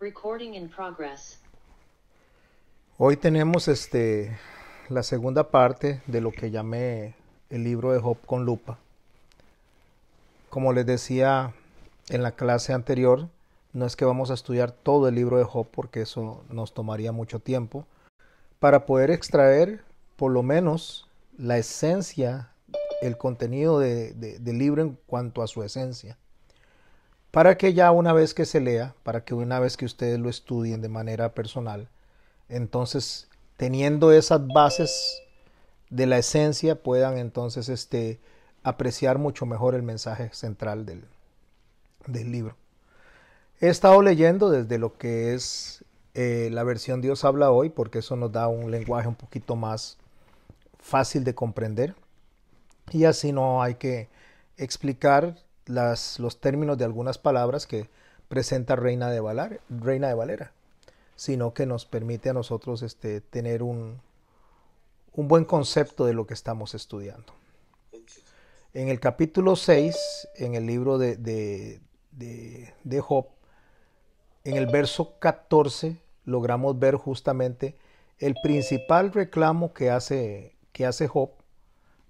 Recording in progress. Hoy tenemos la segunda parte de lo que llamé el libro de Job con lupa. Como les decía en la clase anterior, no es que vamos a estudiar todo el libro de Job porque eso nos tomaría mucho tiempo, para poder extraer por lo menos la esencia, el contenido del libro en cuanto a su esencia. Para que ya una vez que se lea, para que una vez que ustedes lo estudien de manera personal, entonces teniendo esas bases de la esencia puedan entonces apreciar mucho mejor el mensaje central del libro. He estado leyendo desde lo que es la versión Dios habla hoy, porque eso nos da un lenguaje un poquito más fácil de comprender y así no hay que explicar los términos de algunas palabras que presenta Reina de Valera, sino que nos permite a nosotros tener un buen concepto de lo que estamos estudiando. En el capítulo 6, en el libro de Job, en el verso 14, logramos ver justamente el principal reclamo que hace Job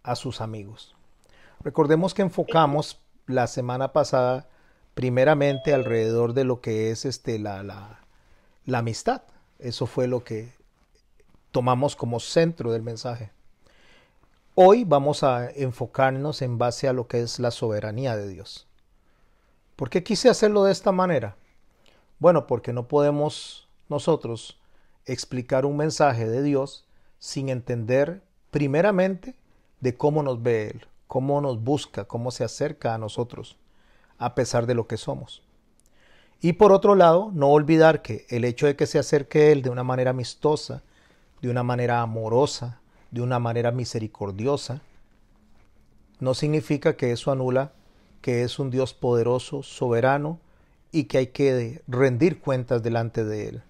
a sus amigos. Recordemos que enfocamos la semana pasada primeramente alrededor de lo que es la amistad. Eso fue lo que tomamos como centro del mensaje. Hoy vamos a enfocarnos en base a lo que es la soberanía de Dios. ¿Por qué quise hacerlo de esta manera? Bueno, porque no podemos nosotros explicar un mensaje de Dios sin entender primeramente de cómo nos ve Él, cómo nos busca, cómo se acerca a nosotros, a pesar de lo que somos. Y por otro lado, no olvidar que el hecho de que se acerque Él de una manera amistosa, de una manera amorosa, de una manera misericordiosa, no significa que eso anula que es un Dios poderoso, soberano, y que hay que rendir cuentas delante de Él.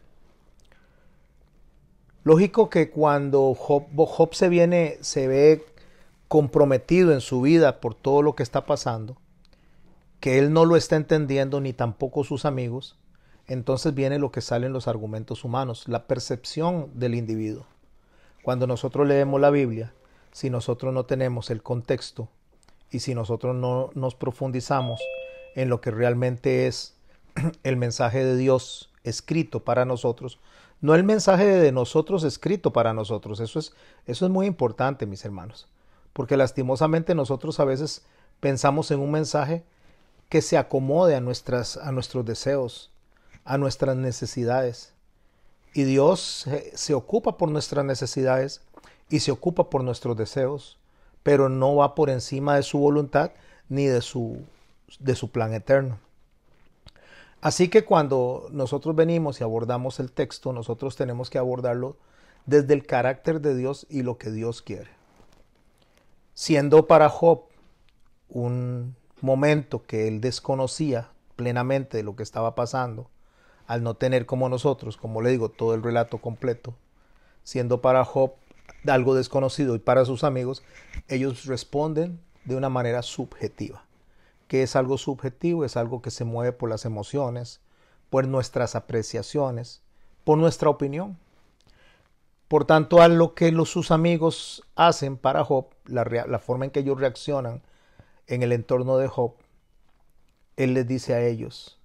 Lógico que cuando Job se ve comprometido en su vida por todo lo que está pasando, que él no lo está entendiendo ni tampoco sus amigos, entonces viene lo que salen los argumentos humanos, la percepción del individuo. Cuando nosotros leemos la Biblia, si nosotros no tenemos el contexto y si nosotros no nos profundizamos en lo que realmente es el mensaje de Dios escrito para nosotros, no el mensaje de nosotros escrito para nosotros. Eso es muy importante, mis hermanos, porque lastimosamente nosotros a veces pensamos en un mensaje que se acomode a nuestros deseos, a nuestras necesidades. Y Dios se ocupa por nuestras necesidades y se ocupa por nuestros deseos, pero no va por encima de su voluntad ni de su plan eterno. Así que cuando nosotros venimos y abordamos el texto, nosotros tenemos que abordarlo desde el carácter de Dios y lo que Dios quiere. Siendo para Job un momento que él desconocía plenamente de lo que estaba pasando, al no tener como nosotros, como le digo, todo el relato completo, siendo para Job algo desconocido y para sus amigos, ellos responden de una manera subjetiva. Que es algo subjetivo, es algo que se mueve por las emociones, por nuestras apreciaciones, por nuestra opinión. Por tanto, a lo que sus amigos hacen para Job, la forma en que ellos reaccionan en el entorno de Job, él les dice a ellos,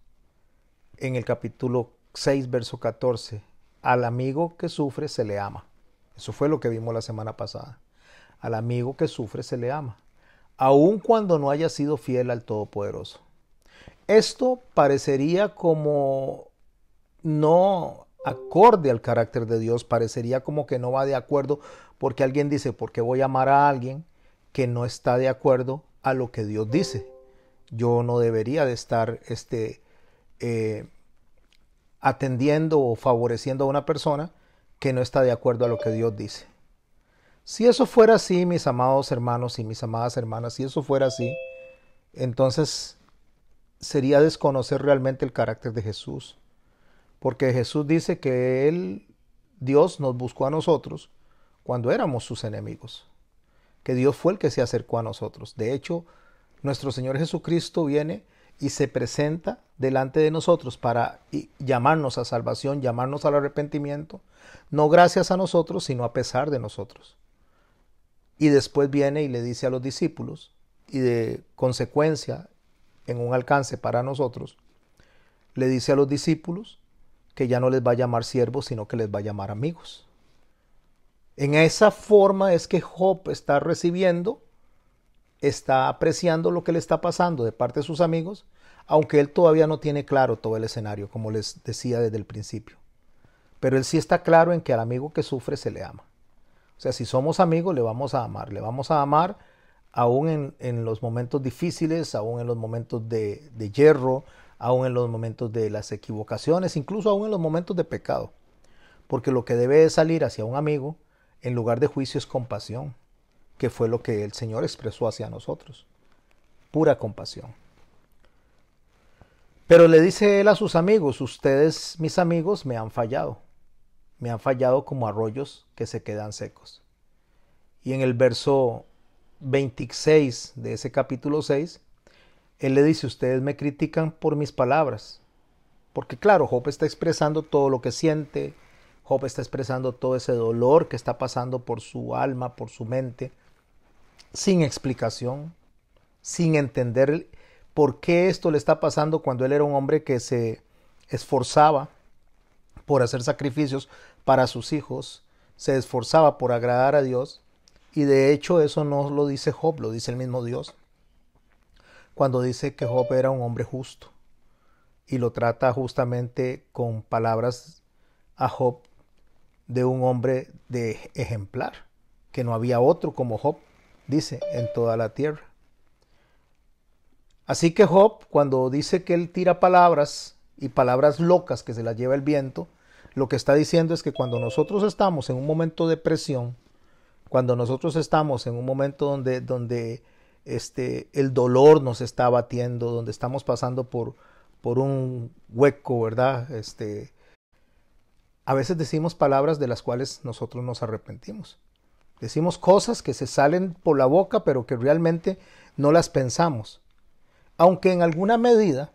en el capítulo 6, verso 14, al amigo que sufre se le ama. Eso fue lo que vimos la semana pasada. Al amigo que sufre se le ama, aun cuando no haya sido fiel al Todopoderoso. Esto parecería como no acorde al carácter de Dios, parecería como que no va de acuerdo, porque alguien dice, ¿por qué voy a amar a alguien que no está de acuerdo a lo que Dios dice? Yo no debería de estar atendiendo o favoreciendo a una persona que no está de acuerdo a lo que Dios dice. Si eso fuera así, mis amados hermanos y mis amadas hermanas, si eso fuera así, entonces sería desconocer realmente el carácter de Jesús. Porque Jesús dice que Dios nos buscó a nosotros cuando éramos sus enemigos. Que Dios fue el que se acercó a nosotros. De hecho, nuestro Señor Jesucristo viene y se presenta delante de nosotros para llamarnos a salvación, llamarnos al arrepentimiento, no gracias a nosotros, sino a pesar de nosotros. Y después viene y le dice a los discípulos, y de consecuencia, en un alcance para nosotros, le dice a los discípulos que ya no les va a llamar siervos, sino que les va a llamar amigos. En esa forma es que Job está recibiendo, está apreciando lo que le está pasando de parte de sus amigos, aunque él todavía no tiene claro todo el escenario, como les decía desde el principio. Pero él sí está claro en que al amigo que sufre se le ama. O sea, si somos amigos, le vamos a amar aún en los momentos difíciles, aún en los momentos de hierro, aún en los momentos de las equivocaciones, incluso aún en los momentos de pecado. Porque lo que debe de salir hacia un amigo, en lugar de juicio, es compasión, que fue lo que el Señor expresó hacia nosotros. Pura compasión. Pero le dice él a sus amigos, ustedes, mis amigos, me han fallado. Me han fallado como arroyos que se quedan secos. Y en el verso 26 de ese capítulo 6, él le dice, ustedes me critican por mis palabras. Porque claro, Job está expresando todo lo que siente, Job está expresando todo ese dolor que está pasando por su alma, por su mente, sin explicación, sin entender por qué esto le está pasando cuando él era un hombre que se esforzaba por hacer sacrificios para sus hijos, se esforzaba por agradar a Dios, y de hecho eso no lo dice Job, lo dice el mismo Dios, cuando dice que Job era un hombre justo, y lo trata justamente con palabras a Job de un hombre de ejemplar, que no había otro como Job, dice, en toda la tierra. Así que Job, cuando dice que él tira palabras y palabras locas que se las lleva el viento, lo que está diciendo es que cuando nosotros estamos en un momento de presión, cuando nosotros estamos en un momento donde el dolor nos está abatiendo, donde estamos pasando por un hueco, ¿verdad? A veces decimos palabras de las cuales nosotros nos arrepentimos. Decimos cosas que se salen por la boca, pero que realmente no las pensamos. Aunque en alguna medida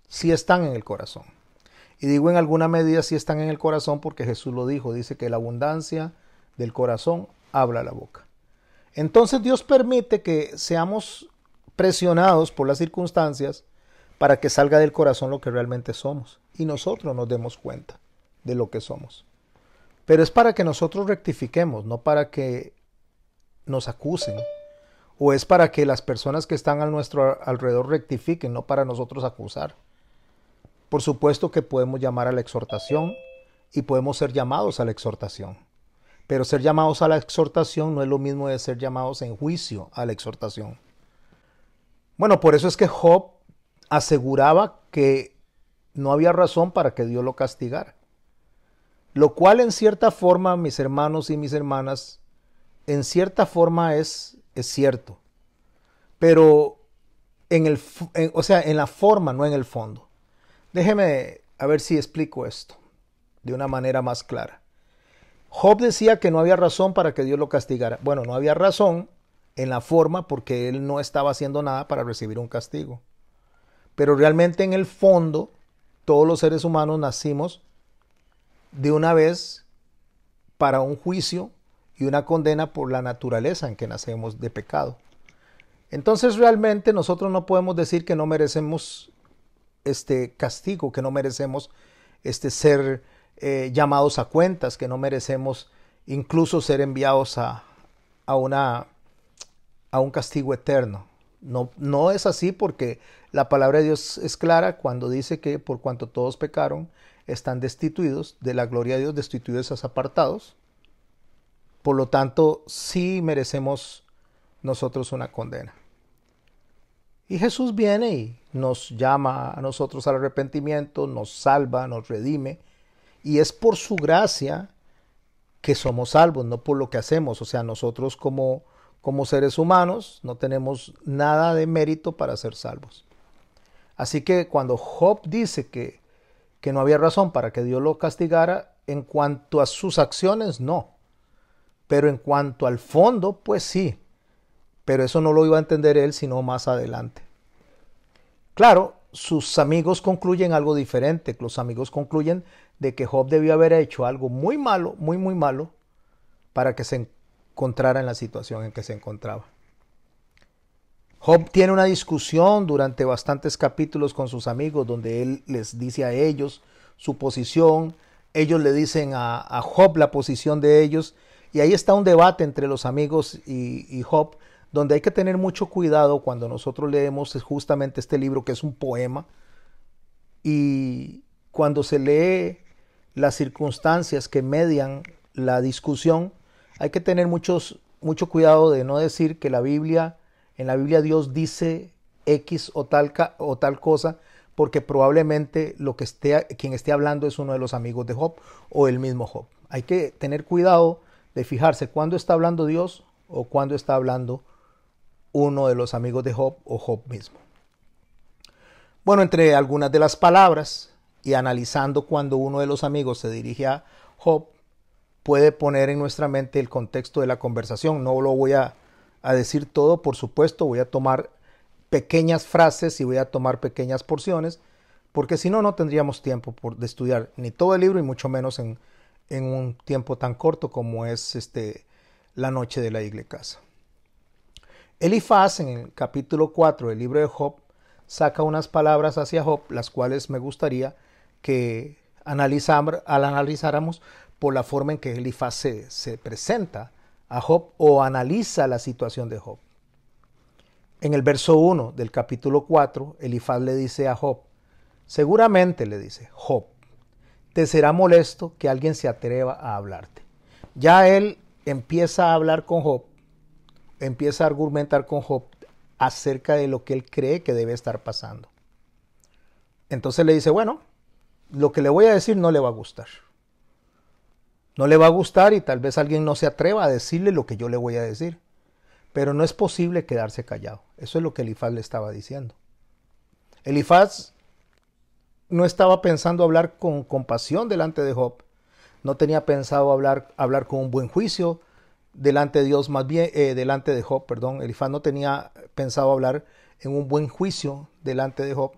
sí están en el corazón. Y digo en alguna medida sí están en el corazón porque Jesús lo dijo. Dice que la abundancia del corazón habla la boca. Entonces Dios permite que seamos presionados por las circunstancias para que salga del corazón lo que realmente somos. Y nosotros nos demos cuenta de lo que somos. Pero es para que nosotros rectifiquemos, no para que nos acusen. O es para que las personas que están a nuestro alrededor rectifiquen, no para nosotros acusar. Por supuesto que podemos llamar a la exhortación y podemos ser llamados a la exhortación. Pero ser llamados a la exhortación no es lo mismo de ser llamados en juicio a la exhortación. Bueno, por eso es que Job aseguraba que no había razón para que Dios lo castigara. Lo cual en cierta forma, mis hermanos y mis hermanas, en cierta forma es cierto. Pero en la forma, no en el fondo. Déjeme a ver si explico esto de una manera más clara. Job decía que no había razón para que Dios lo castigara. Bueno, no había razón en la forma porque él no estaba haciendo nada para recibir un castigo. Pero realmente en el fondo, todos los seres humanos nacimos de una vez para un juicio y una condena por la naturaleza en que nacemos de pecado. Entonces realmente nosotros no podemos decir que no merecemos este castigo, que no merecemos ser llamados a cuentas, que no merecemos incluso ser enviados a un castigo eterno. No es así porque la palabra de Dios es clara cuando dice que por cuanto todos pecaron, están destituidos de la gloria de Dios, destituidos, apartados. Por lo tanto, sí merecemos nosotros una condena. Y Jesús viene y nos llama a nosotros al arrepentimiento, nos salva, nos redime. Y es por su gracia que somos salvos, no por lo que hacemos. O sea, nosotros como seres humanos no tenemos nada de mérito para ser salvos. Así que cuando Job dice que no había razón para que Dios lo castigara, en cuanto a sus acciones, no. Pero en cuanto al fondo, pues sí. Pero eso no lo iba a entender él sino más adelante. Claro, sus amigos concluyen algo diferente. Los amigos concluyen de que Job debió haber hecho algo muy malo, muy, muy malo, para que se encontrara en la situación en que se encontraba. Job tiene una discusión durante bastantes capítulos con sus amigos donde él les dice a ellos su posición, ellos le dicen a Job la posición de ellos, y ahí está un debate entre los amigos y Job, donde hay que tener mucho cuidado cuando nosotros leemos justamente este libro, que es un poema, y cuando se lee las circunstancias que median la discusión, hay que tener mucho cuidado de no decir que en la Biblia Dios dice X o tal cosa, porque probablemente quien esté hablando es uno de los amigos de Job o el mismo Job. Hay que tener cuidado de fijarse cuándo está hablando Dios o cuándo está hablando uno de los amigos de Job o Job mismo. Bueno, entre algunas de las palabras y analizando cuando uno de los amigos se dirige a Job, puede poner en nuestra mente el contexto de la conversación. No lo voy a decir todo, por supuesto, voy a tomar pequeñas frases y voy a tomar pequeñas porciones, porque si no, no tendríamos tiempo de estudiar ni todo el libro y mucho menos en un tiempo tan corto como es la noche de la iglesia. Elifaz, en el capítulo 4 del libro de Job, saca unas palabras hacia Job, las cuales me gustaría que analizáramos por la forma en que Elifaz se presenta a Job o analiza la situación de Job. En el verso 1 del capítulo 4, Elifaz le dice a Job, seguramente le dice, Job, te será molesto que alguien se atreva a hablarte. Ya él empieza a hablar con Job, empieza a argumentar con Job acerca de lo que él cree que debe estar pasando. Entonces le dice, bueno, lo que le voy a decir no le va a gustar. No le va a gustar y tal vez alguien no se atreva a decirle lo que yo le voy a decir. Pero no es posible quedarse callado. Eso es lo que Elifaz le estaba diciendo. Elifaz no estaba pensando hablar con compasión delante de Job. No tenía pensado hablar con un buen juicio delante de Dios, más bien delante de Job, perdón. Elifaz no tenía pensado hablar en un buen juicio delante de Job,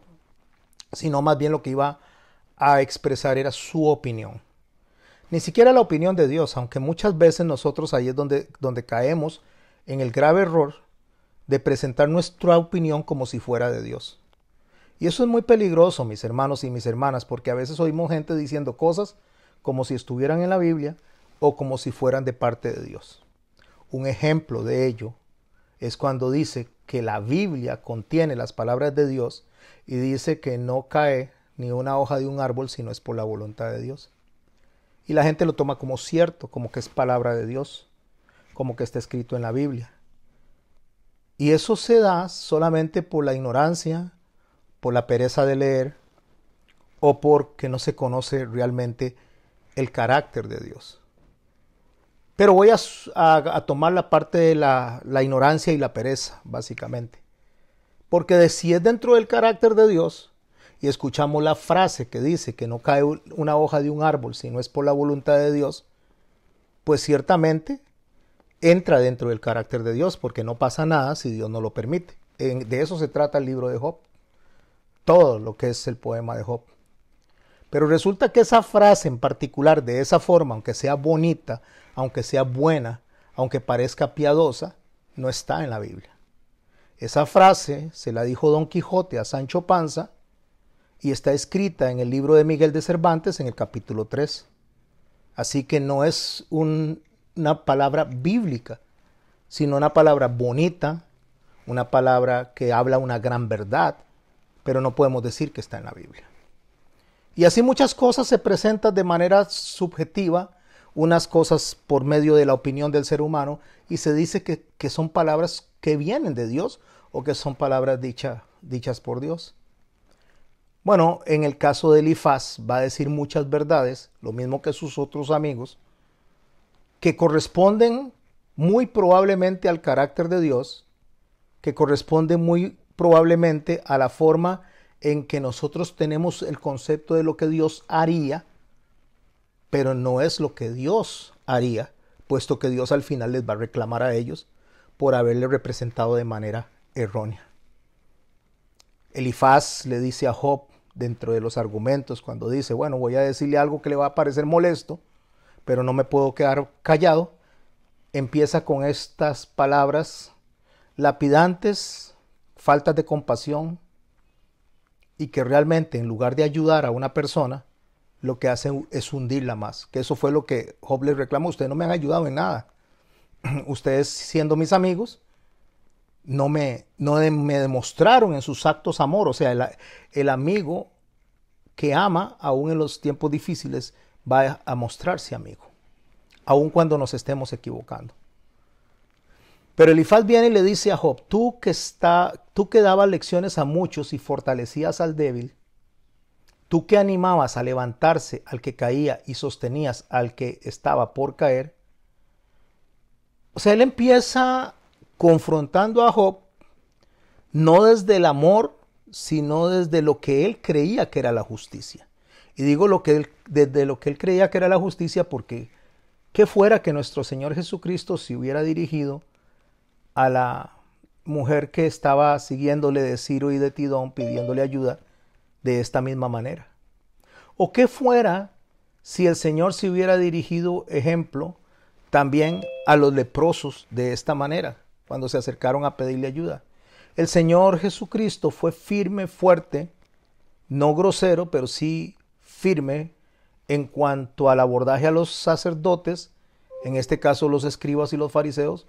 sino más bien lo que iba a expresar era su opinión. Ni siquiera la opinión de Dios, aunque muchas veces nosotros ahí es donde caemos en el grave error de presentar nuestra opinión como si fuera de Dios. Y eso es muy peligroso, mis hermanos y mis hermanas, porque a veces oímos gente diciendo cosas como si estuvieran en la Biblia o como si fueran de parte de Dios. Un ejemplo de ello es cuando dice que la Biblia contiene las palabras de Dios y dice que no cae ni una hoja de un árbol si no es por la voluntad de Dios. Y la gente lo toma como cierto, como que es palabra de Dios, como que está escrito en la Biblia. Y eso se da solamente por la ignorancia, por la pereza de leer o porque no se conoce realmente el carácter de Dios. Pero voy a tomar la parte de la ignorancia y la pereza, básicamente. Porque si es dentro del carácter de Dios, y escuchamos la frase que dice que no cae una hoja de un árbol si no es por la voluntad de Dios, pues ciertamente entra dentro del carácter de Dios, porque no pasa nada si Dios no lo permite. De eso se trata el libro de Job, todo lo que es el poema de Job. Pero resulta que esa frase en particular, de esa forma, aunque sea bonita, aunque sea buena, aunque parezca piadosa, no está en la Biblia. Esa frase se la dijo Don Quijote a Sancho Panza y está escrita en el libro de Miguel de Cervantes en el capítulo 3. Así que no es una palabra bíblica, sino una palabra bonita, una palabra que habla una gran verdad, pero no podemos decir que está en la Biblia. Y así muchas cosas se presentan de manera subjetiva, unas cosas por medio de la opinión del ser humano, y se dice que son palabras que vienen de Dios o que son palabras dichas por Dios. Bueno, en el caso de Elifaz va a decir muchas verdades, lo mismo que sus otros amigos, que corresponden muy probablemente al carácter de Dios, que corresponden muy probablemente a la forma en que nosotros tenemos el concepto de lo que Dios haría, pero no es lo que Dios haría, puesto que Dios al final les va a reclamar a ellos por haberle representado de manera errónea. Elifaz le dice a Job, dentro de los argumentos, cuando dice, bueno, voy a decirle algo que le va a parecer molesto, pero no me puedo quedar callado, empieza con estas palabras lapidantes, faltas de compasión, y que realmente en lugar de ayudar a una persona, lo que hacen es hundirla más. Que eso fue lo que Job les reclamó. Ustedes no me han ayudado en nada. Ustedes, siendo mis amigos, no me demostraron en sus actos amor. O sea, el amigo que ama, aún en los tiempos difíciles, va a mostrarse amigo, aun cuando nos estemos equivocando. Pero Elifaz viene y le dice a Job, tú que dabas lecciones a muchos y fortalecías al débil, tú que animabas a levantarse al que caía y sostenías al que estaba por caer. O sea, él empieza confrontando a Job, no desde el amor, sino desde lo que él creía que era la justicia. Y digo desde lo que él creía que era la justicia porque qué fuera que nuestro Señor Jesucristo se hubiera dirigido a la mujer que estaba siguiéndole de Ciro y de Tidón pidiéndole ayuda de esta misma manera. O qué fuera si el Señor se hubiera dirigido, ejemplo, también a los leprosos de esta manera, cuando se acercaron a pedirle ayuda. El Señor Jesucristo fue firme, fuerte, no grosero, pero sí firme en cuanto al abordaje a los sacerdotes, en este caso los escribas y los fariseos,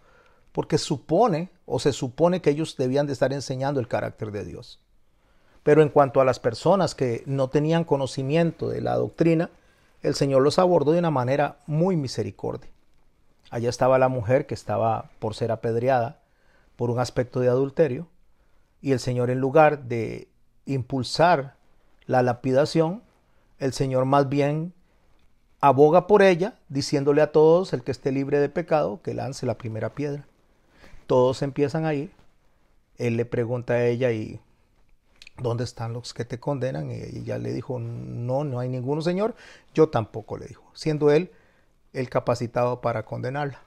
porque se supone que ellos debían de estar enseñando el carácter de Dios. Pero en cuanto a las personas que no tenían conocimiento de la doctrina, el Señor los abordó de una manera muy misericordia. Allá estaba la mujer que estaba por ser apedreada por un aspecto de adulterio, y el Señor, en lugar de impulsar la lapidación, el Señor más bien aboga por ella, diciéndole a todos, el que esté libre de pecado, que lance la primera piedra. Todos empiezan a ir. Él le pregunta a ella, ¿y dónde están los que te condenan? Y ella le dijo, no hay ninguno, Señor. Yo tampoco, le dijo, siendo él el capacitado para condenarla.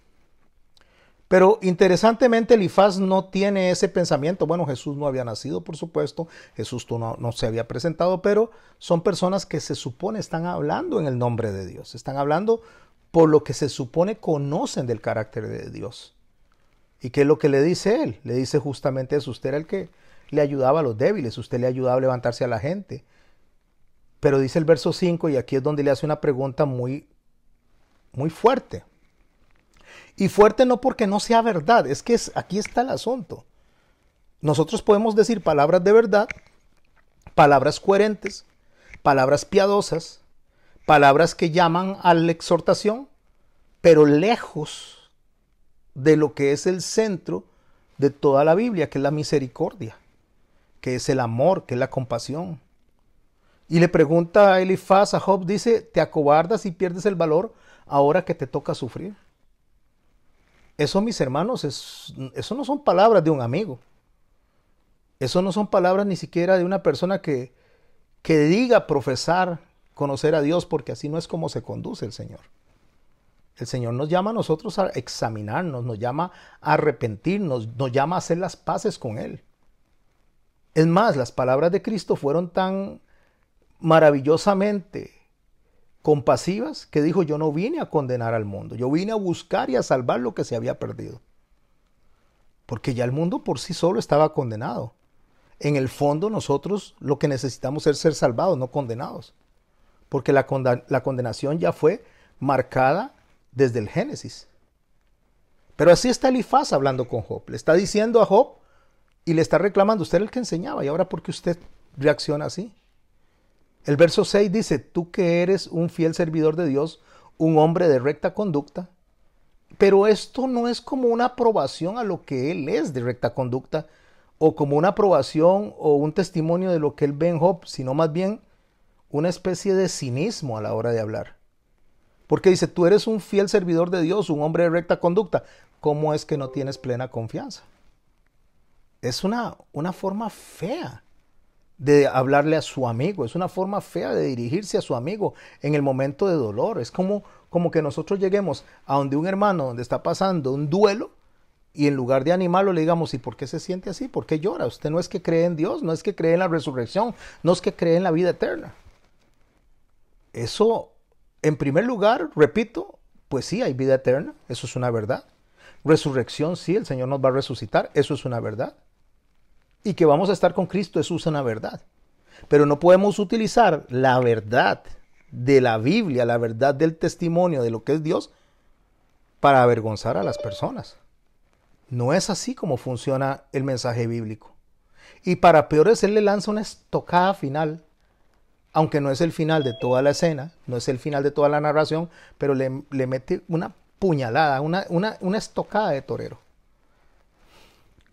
Pero interesantemente Elifaz no tiene ese pensamiento. Bueno, Jesús no había nacido, por supuesto. Jesús no se había presentado, pero son personas que se supone están hablando en el nombre de Dios. Están hablando por lo que se supone conocen del carácter de Dios. ¿Y qué es lo que le dice él? Le dice justamente eso. Usted era el que le ayudaba a los débiles. Usted le ayudaba a levantarse a la gente. Pero dice el verso 5, y aquí es donde le hace una pregunta muy, muy fuerte. Y fuerte no porque no sea verdad, es que aquí está el asunto. Nosotros podemos decir palabras de verdad, palabras coherentes, palabras piadosas, palabras que llaman a la exhortación, pero lejos de lo que es el centro de toda la Biblia, que es la misericordia, que es el amor, que es la compasión. Y le pregunta a Elifaz, a Job, dice, ¿te acobardas y pierdes el valor ahora que te toca sufrir? Eso, mis hermanos, eso no son palabras de un amigo. Eso no son palabras ni siquiera de una persona que diga profesar, conocer a Dios, porque así no es como se conduce el Señor. El Señor nos llama a nosotros a examinarnos, nos llama a arrepentirnos, nos llama a hacer las paces con Él. Es más, las palabras de Cristo fueron tan maravillosamente compasivas que dijo, yo no vine a condenar al mundo, yo vine a buscar y a salvar lo que se había perdido. Porque ya el mundo por sí solo estaba condenado. En el fondo nosotros lo que necesitamos es ser salvados, no condenados. Porque la condenación ya fue marcada desde el Génesis. Pero así está Elifaz hablando con Job. Le está diciendo a Job y le está reclamando, usted era el que enseñaba, y ahora ¿por qué usted reacciona así? El verso 6 dice, tú que eres un fiel servidor de Dios, un hombre de recta conducta, pero esto no es como una aprobación a lo que él es de recta conducta, o como una aprobación o un testimonio de lo que él ve en Job, sino más bien una especie de cinismo a la hora de hablar. Porque dice, tú eres un fiel servidor de Dios, un hombre de recta conducta, ¿cómo es que no tienes plena confianza? Es una forma fea de hablarle a su amigo, es una forma fea de dirigirse a su amigo en el momento de dolor. Es como que nosotros lleguemos a donde un hermano donde está pasando un duelo y en lugar de animarlo le digamos, ¿y por qué se siente así? ¿Por qué llora? Usted no es que cree en Dios, no es que cree en la resurrección, no es que cree en la vida eterna. Eso, en primer lugar, repito, pues sí, hay vida eterna, eso es una verdad. Resurrección, sí, el Señor nos va a resucitar, eso es una verdad. Y que vamos a estar con Cristo, eso es una verdad. Pero no podemos utilizar la verdad de la Biblia, la verdad del testimonio de lo que es Dios, para avergonzar a las personas. No es así como funciona el mensaje bíblico. Y para peores, él le lanza una estocada final, aunque no es el final de toda la escena, no es el final de toda la narración, pero le mete una puñalada, una estocada de torero.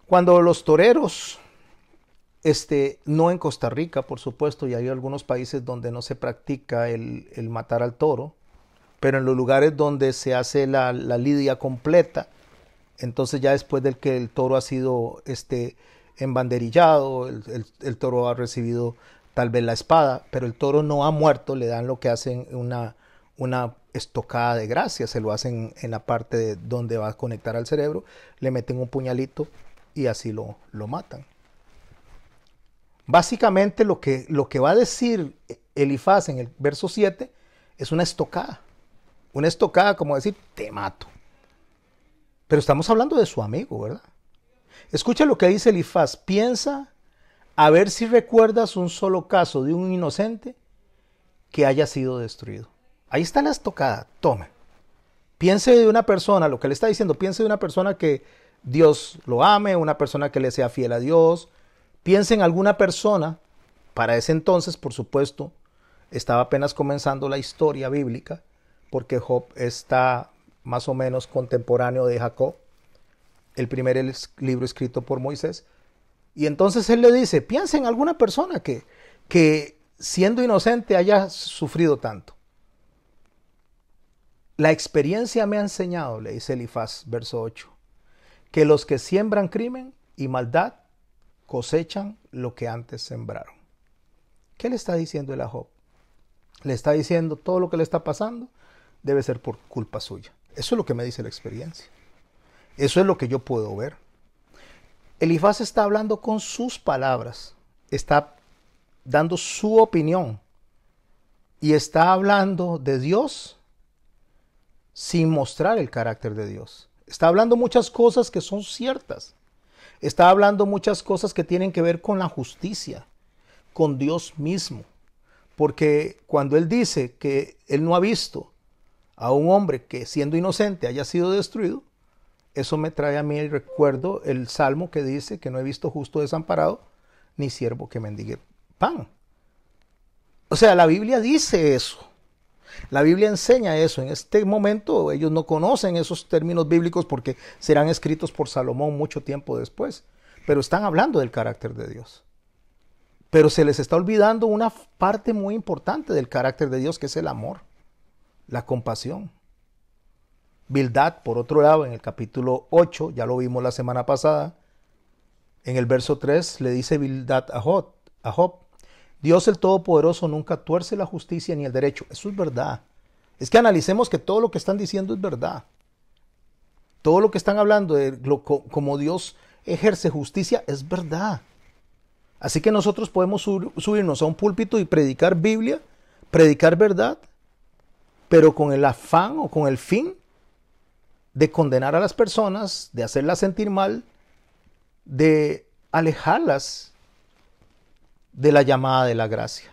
Cuando los toreros, no en Costa Rica, por supuesto, y hay algunos países donde no se practica el matar al toro, pero en los lugares donde se hace la lidia completa, entonces ya después del que el toro ha sido embanderillado, el toro ha recibido tal vez la espada, pero el toro no ha muerto, le dan lo que hacen una estocada de gracia, se lo hacen en la parte de donde va a conectar al cerebro, le meten un puñalito y así lo matan. Básicamente lo que va a decir Elifaz en el verso 7 es una estocada. Una estocada como decir, te mato. Pero estamos hablando de su amigo, ¿verdad? Escucha lo que dice Elifaz. Piensa a ver si recuerdas un solo caso de un inocente que haya sido destruido. Ahí está la estocada. Tome. Piense de una persona, lo que le está diciendo, piense de una persona que Dios lo ame, una persona que le sea fiel a Dios. Piense en alguna persona, para ese entonces, por supuesto, estaba apenas comenzando la historia bíblica, porque Job está más o menos contemporáneo de Jacob, el primer libro escrito por Moisés. Y entonces él le dice, piensa en alguna persona que siendo inocente haya sufrido tanto. La experiencia me ha enseñado, le dice Elifaz, verso 8, que los que siembran crimen y maldad cosechan lo que antes sembraron. ¿Qué le está diciendo él a Job? Le está diciendo todo lo que le está pasando debe ser por culpa suya. Eso es lo que me dice la experiencia. Eso es lo que yo puedo ver. Elifaz está hablando con sus palabras, está dando su opinión y está hablando de Dios sin mostrar el carácter de Dios. Está hablando muchas cosas que son ciertas. Está hablando muchas cosas que tienen que ver con la justicia, con Dios mismo. Porque cuando él dice que él no ha visto a un hombre que siendo inocente haya sido destruido, eso me trae a mí el recuerdo, el salmo que dice que no he visto justo desamparado, ni siervo que mendigue pan. O sea, la Biblia dice eso. La Biblia enseña eso. En este momento ellos no conocen esos términos bíblicos porque serán escritos por Salomón mucho tiempo después. Pero están hablando del carácter de Dios. Pero se les está olvidando una parte muy importante del carácter de Dios, que es el amor, la compasión. Bildad, por otro lado, en el capítulo 8, ya lo vimos la semana pasada, en el verso 3 le dice Bildad a Job, Dios el Todopoderoso nunca tuerce la justicia ni el derecho. Eso es verdad. Es que analicemos que todo lo que están diciendo es verdad. Todo lo que están hablando de como Dios ejerce justicia es verdad. Así que nosotros podemos subirnos a un púlpito y predicar Biblia, predicar verdad, pero con el afán o con el fin de condenar a las personas, de hacerlas sentir mal, de alejarlas de la llamada de la gracia.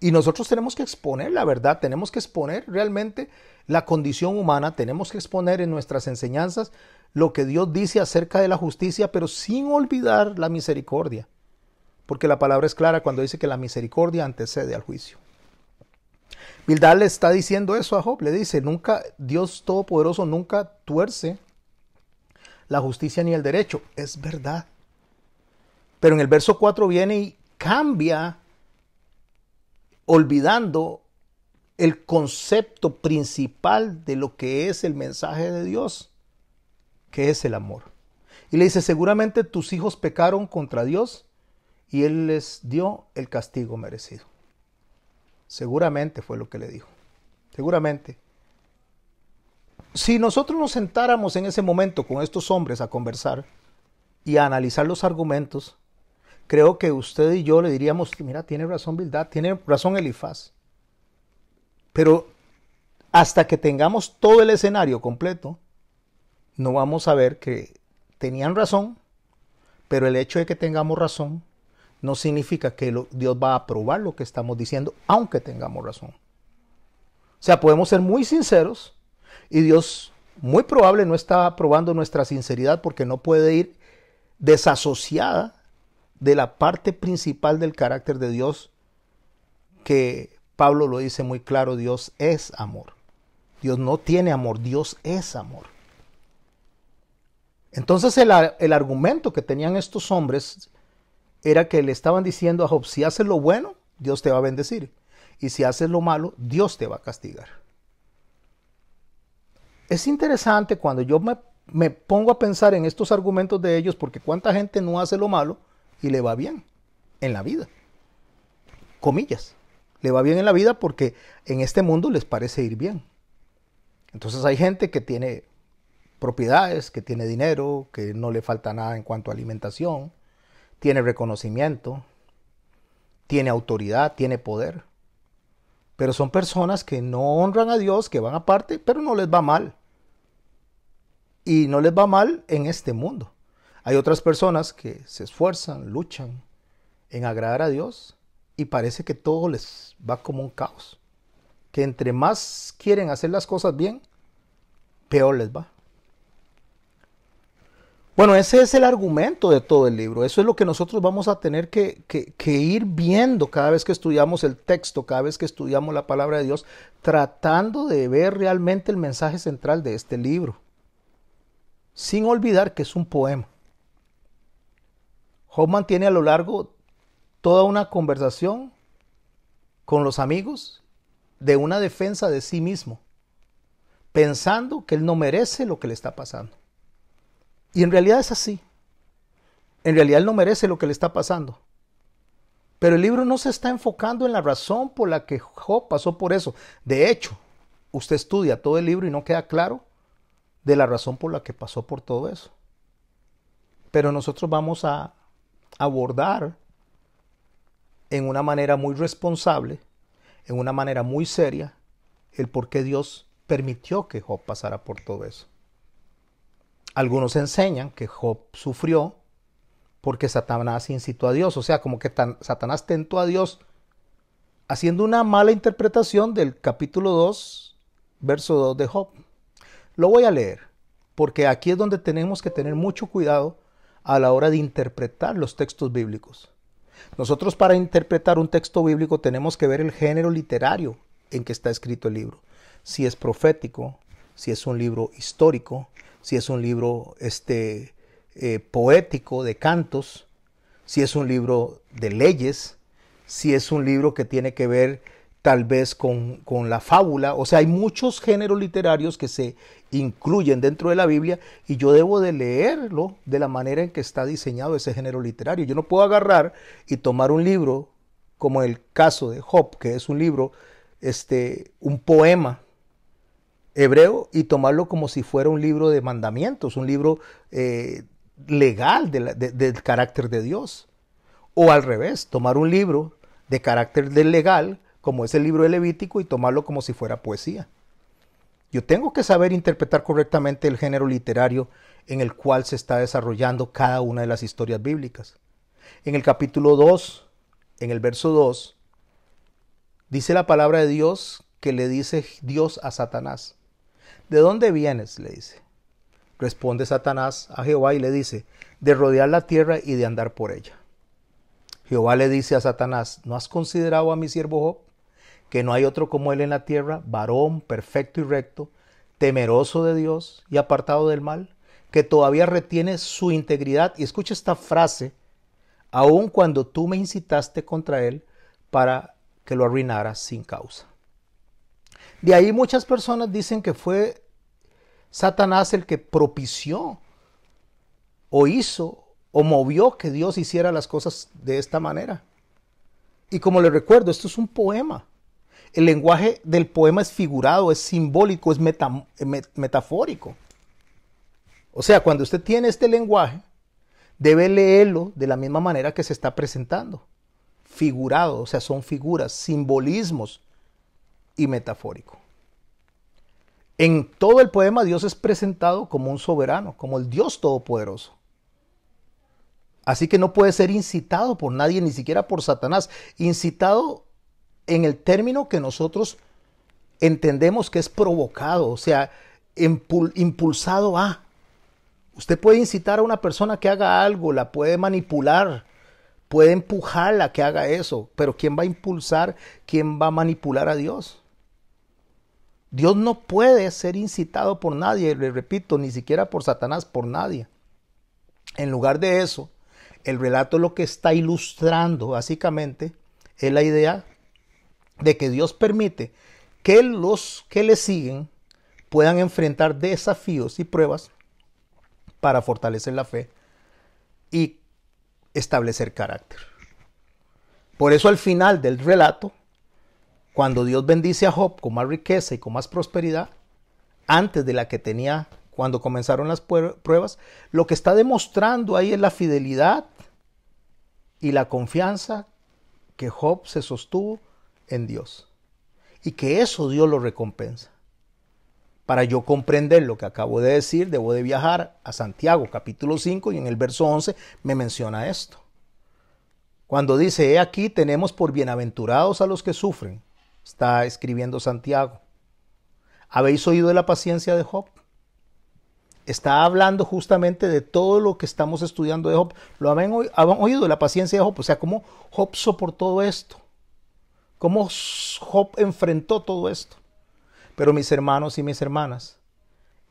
Y nosotros tenemos que exponer la verdad, tenemos que exponer realmente la condición humana, tenemos que exponer en nuestras enseñanzas lo que Dios dice acerca de la justicia, pero sin olvidar la misericordia. Porque la palabra es clara cuando dice que la misericordia antecede al juicio. Bildad le está diciendo eso a Job, le dice, nunca, Dios Todopoderoso nunca tuerce la justicia ni el derecho. Es verdad. Pero en el verso 4 viene y cambia, olvidando el concepto principal de lo que es el mensaje de Dios, que es el amor. Y le dice, seguramente tus hijos pecaron contra Dios y Él les dio el castigo merecido. Seguramente fue lo que le dijo. Seguramente. Si nosotros nos sentáramos en ese momento con estos hombres a conversar y a analizar los argumentos, creo que usted y yo le diríamos, mira, tiene razón Bildad, tiene razón Elifaz. Pero hasta que tengamos todo el escenario completo, no vamos a ver que tenían razón, pero el hecho de que tengamos razón no significa que Dios va a aprobar lo que estamos diciendo, aunque tengamos razón. O sea, podemos ser muy sinceros y Dios muy probable no está aprobando nuestra sinceridad porque no puede ir desasociada de la parte principal del carácter de Dios, que Pablo lo dice muy claro, Dios es amor. Dios no tiene amor, Dios es amor. Entonces el argumento que tenían estos hombres era que le estaban diciendo a Job, si haces lo bueno, Dios te va a bendecir. Y si haces lo malo, Dios te va a castigar. Es interesante cuando yo me pongo a pensar en estos argumentos de ellos, porque cuánta gente no hace lo malo y le va bien en la vida. Comillas. Le va bien en la vida porque en este mundo les parece ir bien. Entonces hay gente que tiene propiedades, que tiene dinero, que no le falta nada en cuanto a alimentación, tiene reconocimiento, tiene autoridad, tiene poder. Pero son personas que no honran a Dios, que van aparte, pero no les va mal. Y no les va mal en este mundo. Hay otras personas que se esfuerzan, luchan en agradar a Dios y parece que todo les va como un caos. Que entre más quieren hacer las cosas bien, peor les va. Bueno, ese es el argumento de todo el libro. Eso es lo que nosotros vamos a tener que ir viendo cada vez que estudiamos el texto, cada vez que estudiamos la palabra de Dios, tratando de ver realmente el mensaje central de este libro. Sin olvidar que es un poema. Job mantiene a lo largo toda una conversación con los amigos de una defensa de sí mismo, pensando que él no merece lo que le está pasando. Y en realidad es así. En realidad él no merece lo que le está pasando. Pero el libro no se está enfocando en la razón por la que Job pasó por eso. De hecho, usted estudia todo el libro y no queda claro de la razón por la que pasó por todo eso. Pero nosotros vamos a abordar en una manera muy responsable, en una manera muy seria, el por qué Dios permitió que Job pasara por todo eso. Algunos enseñan que Job sufrió porque Satanás incitó a Dios, o sea, como que Satanás tentó a Dios, haciendo una mala interpretación del capítulo 2, verso 2 de Job. Lo voy a leer, porque aquí es donde tenemos que tener mucho cuidado a la hora de interpretar los textos bíblicos. Nosotros, para interpretar un texto bíblico, tenemos que ver el género literario en que está escrito el libro. Si es profético, si es un libro histórico, si es un libro poético de cantos, si es un libro de leyes, si es un libro que tiene que ver tal vez con la fábula. O sea, hay muchos géneros literarios que se incluyen dentro de la Biblia y yo debo de leerlo de la manera en que está diseñado ese género literario. Yo no puedo agarrar y tomar un libro como el caso de Job, que es un libro, un poema hebreo, y tomarlo como si fuera un libro de mandamientos, un libro legal del carácter de Dios. O al revés, tomar un libro de carácter del legal, como es el libro de Levítico, y tomarlo como si fuera poesía. Yo tengo que saber interpretar correctamente el género literario en el cual se está desarrollando cada una de las historias bíblicas. En el capítulo 2, en el verso 2, dice la palabra de Dios que le dice Dios a Satanás: ¿de dónde vienes?, le dice. Responde Satanás a Jehová y le dice: de rodear la tierra y de andar por ella. Jehová le dice a Satanás: ¿no has considerado a mi siervo Job, que no hay otro como él en la tierra, varón perfecto y recto, temeroso de Dios y apartado del mal, que todavía retiene su integridad? Y escucha esta frase: aun cuando tú me incitaste contra él para que lo arruinaras sin causa. De ahí muchas personas dicen que fue Satanás el que propició o hizo o movió que Dios hiciera las cosas de esta manera. Y como les recuerdo, esto es un poema. el lenguaje del poema es figurado, es simbólico, es metafórico. O sea, cuando usted tiene este lenguaje, debe leerlo de la misma manera que se está presentando. Figurado, o sea, son figuras, simbolismos y metafórico. En todo el poema Dios es presentado como un soberano, como el Dios todopoderoso. Así que no puede ser incitado por nadie, ni siquiera por Satanás. Incitado en el término que nosotros entendemos que es provocado, o sea, impulsado a. Usted puede incitar a una persona que haga algo, la puede manipular, puede empujarla a que haga eso, pero ¿quién va a impulsar, quién va a manipular a Dios? Dios no puede ser incitado por nadie, le repito, ni siquiera por Satanás, por nadie. En lugar de eso, el relato lo que está ilustrando básicamente es la idea de que Dios permite que los que le siguen puedan enfrentar desafíos y pruebas para fortalecer la fe y establecer carácter. Por eso al final del relato, cuando Dios bendice a Job con más riqueza y con más prosperidad, antes de la que tenía cuando comenzaron las pruebas, lo que está demostrando ahí es la fidelidad y la confianza que Job se sostuvo en Dios. Y que eso Dios lo recompensa. Para yo comprender lo que acabo de decir, debo de viajar a Santiago capítulo 5 y en el verso 11 me menciona esto. Cuando dice, he aquí tenemos por bienaventurados a los que sufren, está escribiendo Santiago. ¿Habéis oído de la paciencia de Job? Está hablando justamente de todo lo que estamos estudiando de Job. ¿Lo habían oído de la paciencia de Job? O sea, cómo Job soportó esto. Cómo Job enfrentó todo esto. Pero mis hermanos y mis hermanas,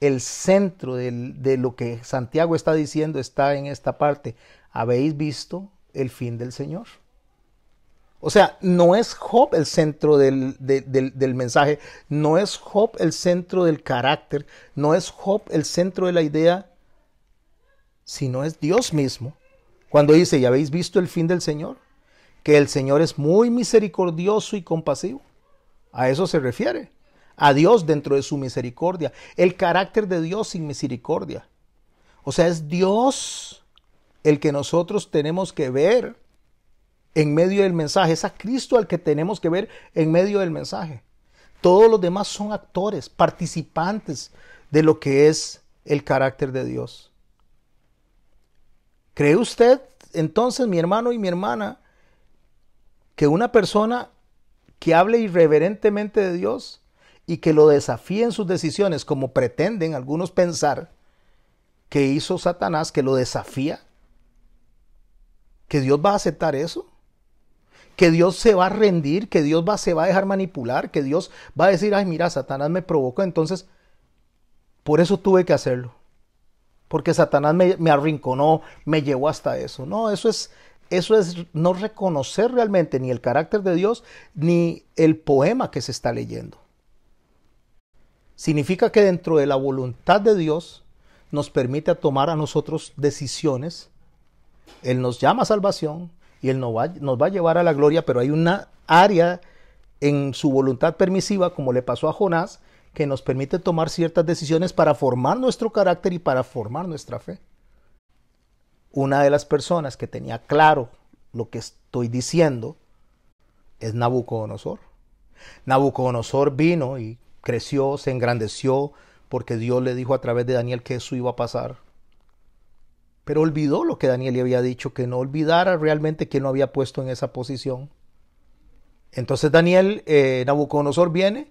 el centro de lo que Santiago está diciendo está en esta parte. ¿Habéis visto el fin del Señor? O sea, no es Job el centro del mensaje, no es Job el centro del carácter, no es Job el centro de la idea, sino es Dios mismo. Cuando dice, ¿y habéis visto el fin del Señor? Que el Señor es muy misericordioso y compasivo. A eso se refiere. A Dios dentro de su misericordia. El carácter de Dios sin misericordia. O sea, es Dios el que nosotros tenemos que ver en medio del mensaje. Es a Cristo al que tenemos que ver en medio del mensaje. Todos los demás son actores, participantes de lo que es el carácter de Dios. ¿Cree usted entonces, mi hermano y mi hermana, que una persona que hable irreverentemente de Dios y que lo desafíe en sus decisiones, como pretenden algunos pensar que hizo Satanás, que lo desafía, que Dios va a aceptar eso? Que Dios se va a rendir, que Dios se va a dejar manipular, que Dios va a decir, ay, mira, Satanás me provocó, entonces por eso tuve que hacerlo. Porque Satanás me arrinconó, me llevó hasta eso. No, eso es no reconocer realmente ni el carácter de Dios, ni el poema que se está leyendo. Significa que dentro de la voluntad de Dios nos permite tomar a nosotros decisiones. Él nos llama a salvación y Él nos va a llevar a la gloria, pero hay una área en su voluntad permisiva, como le pasó a Jonás, que nos permite tomar ciertas decisiones para formar nuestro carácter y para formar nuestra fe. Una de las personas que tenía claro lo que estoy diciendo es Nabucodonosor. Nabucodonosor vino y creció, se engrandeció, porque Dios le dijo a través de Daniel que eso iba a pasar. Pero olvidó lo que Daniel le había dicho, que no olvidara realmente quién lo había puesto en esa posición. Entonces Nabucodonosor viene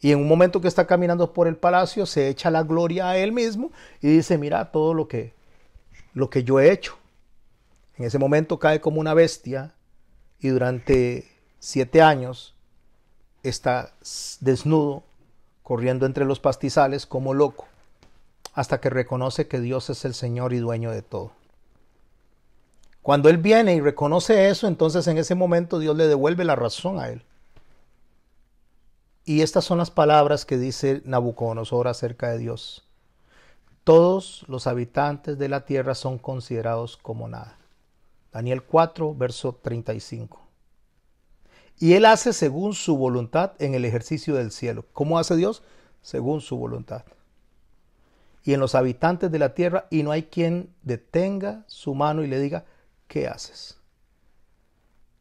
y en un momento que está caminando por el palacio se echa la gloria a él mismo y dice, mira todo lo que yo he hecho. En ese momento cae como una bestia y durante 7 años está desnudo, corriendo entre los pastizales como loco, hasta que reconoce que Dios es el Señor y dueño de todo. Cuando él viene y reconoce eso, entonces en ese momento Dios le devuelve la razón a él. Y estas son las palabras que dice Nabucodonosor acerca de Dios. Todos los habitantes de la tierra son considerados como nada. Daniel 4, verso 35. Y Él hace según su voluntad en el ejercicio del cielo. ¿Cómo hace Dios? Según su voluntad. Y en los habitantes de la tierra, y no hay quien detenga su mano y le diga, ¿qué haces?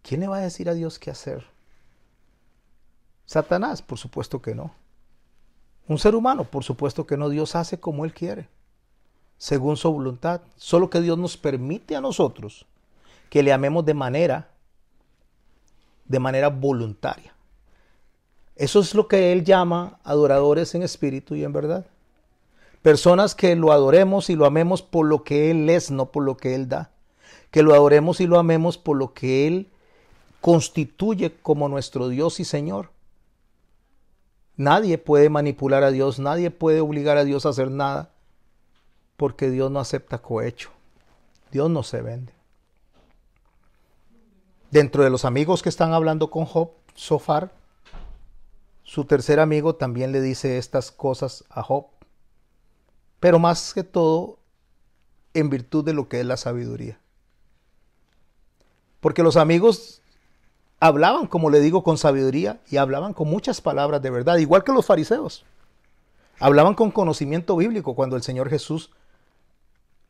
¿Quién le va a decir a Dios qué hacer? Satanás, por supuesto que no. Un ser humano, por supuesto que no. Dios hace como Él quiere, según su voluntad. Solo que Dios nos permite a nosotros que le amemos de manera voluntaria. Eso es lo que Él llama adoradores en espíritu y en verdad. Personas que lo adoremos y lo amemos por lo que Él es, no por lo que Él da. Que lo adoremos y lo amemos por lo que Él constituye como nuestro Dios y Señor. Nadie puede manipular a Dios, nadie puede obligar a Dios a hacer nada, porque Dios no acepta cohecho. Dios no se vende. Dentro de los amigos que están hablando con Job, Zofar, su tercer amigo también le dice estas cosas a Job, pero más que todo en virtud de lo que es la sabiduría. Porque los amigos hablaban, como le digo, con sabiduría y hablaban con muchas palabras de verdad, igual que los fariseos. Hablaban con conocimiento bíblico cuando el Señor Jesús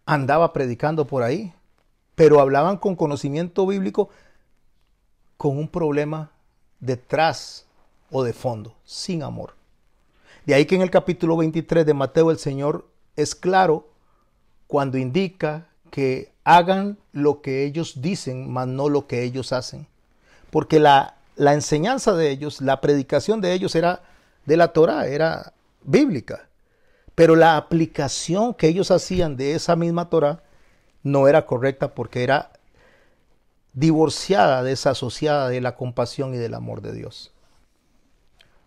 andaba predicando por ahí, pero hablaban con conocimiento bíblico con un problema detrás o de fondo, sin amor. De ahí que en el capítulo 23 de Mateo el Señor es claro cuando indica que hagan lo que ellos dicen, mas no lo que ellos hacen. Porque la enseñanza de ellos, la predicación de ellos era de la Torá, era bíblica. Pero la aplicación que ellos hacían de esa misma Torá no era correcta porque era divorciada, desasociada de la compasión y del amor de Dios.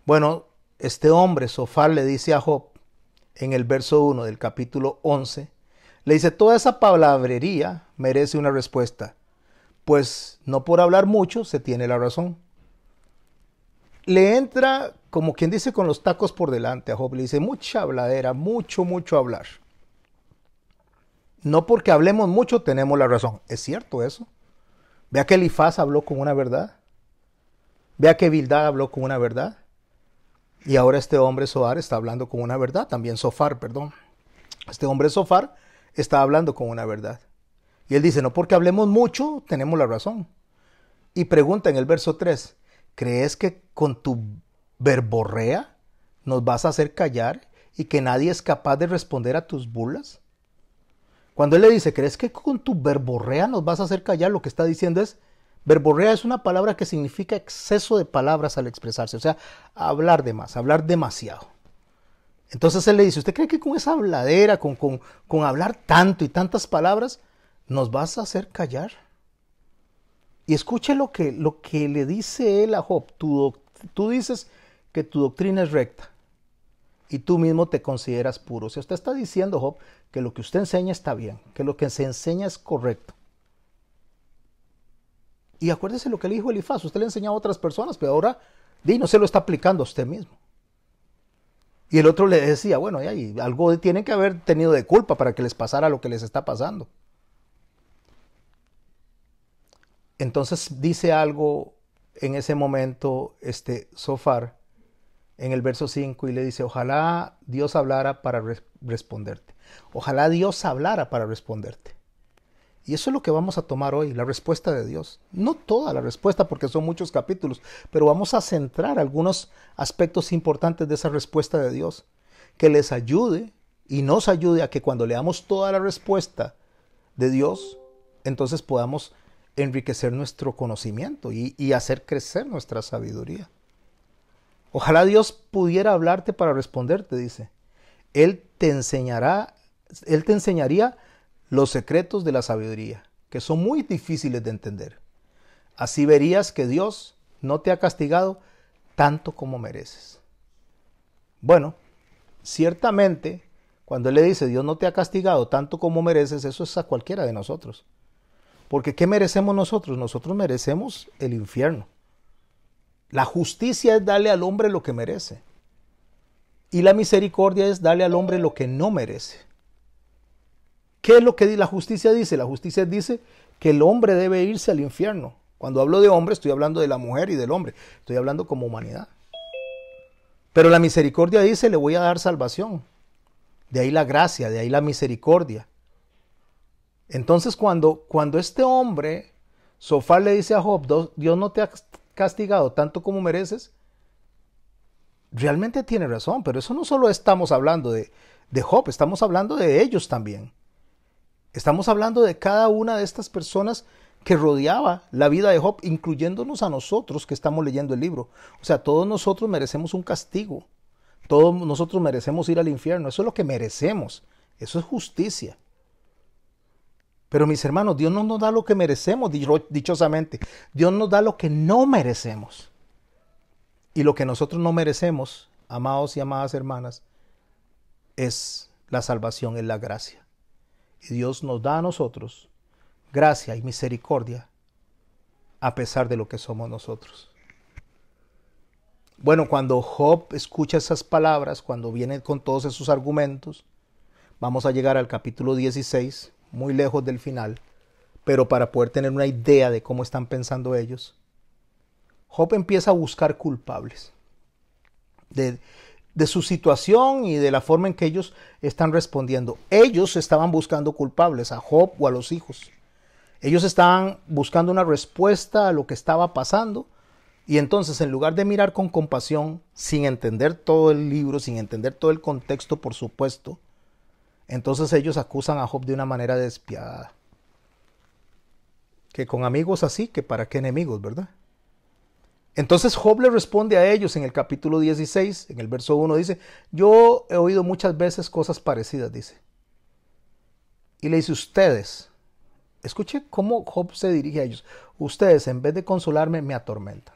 Bueno, este hombre, Zofar, le dice a Job en el verso 1 del capítulo 11, le dice, toda esa palabrería merece una respuesta, pues no por hablar mucho se tiene la razón. Le entra, como quien dice, con los tacos por delante a Job, le dice, mucha habladera, mucho hablar. No porque hablemos mucho tenemos la razón. ¿Es cierto eso? Vea que Elifaz habló con una verdad. Vea que Bildad habló con una verdad. Y ahora este hombre Zohar está hablando con una verdad. También Zofar, perdón. Este hombre Zofar está hablando con una verdad. Y él dice, no porque hablemos mucho tenemos la razón. Y pregunta en el verso 3, ¿crees que con tu verborrea nos vas a hacer callar y que nadie es capaz de responder a tus burlas? Cuando él le dice, ¿crees que con tu verborrea nos vas a hacer callar? Lo que está diciendo es, verborrea es una palabra que significa exceso de palabras al expresarse, o sea, hablar de más, hablar demasiado. Entonces él le dice, ¿usted cree que con esa habladera, con hablar tanto y tantas palabras, nos vas a hacer callar? Y escuche lo que le dice él a Job. Tú dices que tu doctrina es recta y tú mismo te consideras puro. O sea, usted está diciendo, Job, que lo que usted enseña está bien, que lo que se enseña es correcto. Y acuérdese lo que le dijo Elifaz, usted le enseñaba a otras personas, pero ahora no se lo está aplicando a usted mismo. Y el otro le decía, bueno, algo tienen que haber tenido de culpa para que les pasara lo que les está pasando. Entonces dice algo en ese momento Zofar en el verso 5 y le dice, ojalá Dios hablara para responderte. Ojalá Dios hablara para responderte. Y eso es lo que vamos a tomar hoy, la respuesta de Dios. No toda la respuesta porque son muchos capítulos, pero vamos a centrar algunos aspectos importantes de esa respuesta de Dios, que les ayude y nos ayude a que cuando leamos toda la respuesta de Dios, entonces podamos enriquecer nuestro conocimiento y hacer crecer nuestra sabiduría. Ojalá Dios pudiera hablarte para responderte, dice. Él te enseñaría los secretos de la sabiduría, que son muy difíciles de entender. Así verías que Dios no te ha castigado tanto como mereces. Bueno, ciertamente, cuando Él le dice Dios no te ha castigado tanto como mereces, eso es a cualquiera de nosotros. Porque ¿qué merecemos nosotros? Nosotros merecemos el infierno. La justicia es darle al hombre lo que merece. Y la misericordia es darle al hombre lo que no merece. ¿Qué es lo que la justicia dice? La justicia dice que el hombre debe irse al infierno. Cuando hablo de hombre, estoy hablando de la mujer y del hombre. Estoy hablando como humanidad. Pero la misericordia dice, le voy a dar salvación. De ahí la gracia, de ahí la misericordia. Entonces cuando este hombre, Zofar, le dice a Job, Dios no te ha castigado tanto como mereces, realmente tiene razón, pero eso no solo estamos hablando de Job, estamos hablando de ellos también. Estamos hablando de cada una de estas personas que rodeaba la vida de Job, incluyéndonos a nosotros que estamos leyendo el libro. O sea, todos nosotros merecemos un castigo. Todos nosotros merecemos ir al infierno. Eso es lo que merecemos. Eso es justicia. Pero mis hermanos, Dios no nos da lo que merecemos, dichosamente. Dios nos da lo que no merecemos. Y lo que nosotros no merecemos, amados y amadas hermanas, es la salvación, es la gracia. Y Dios nos da a nosotros gracia y misericordia a pesar de lo que somos nosotros. Bueno, cuando Job escucha esas palabras, cuando viene con todos esos argumentos, vamos a llegar al capítulo 16, muy lejos del final, pero para poder tener una idea de cómo están pensando ellos, Job empieza a buscar culpables de su situación y de la forma en que ellos están respondiendo. Ellos estaban buscando culpables, a Job o a los hijos. Ellos estaban buscando una respuesta a lo que estaba pasando, y entonces en lugar de mirar con compasión, sin entender todo el libro, sin entender todo el contexto, por supuesto, entonces ellos acusan a Job de una manera despiadada. Que con amigos así, que para qué enemigos, ¿verdad? Entonces Job le responde a ellos en el capítulo 16, en el verso 1, dice, yo he oído muchas veces cosas parecidas, dice. Y le dice, ustedes, escuche cómo Job se dirige a ellos, ustedes en vez de consolarme me atormentan.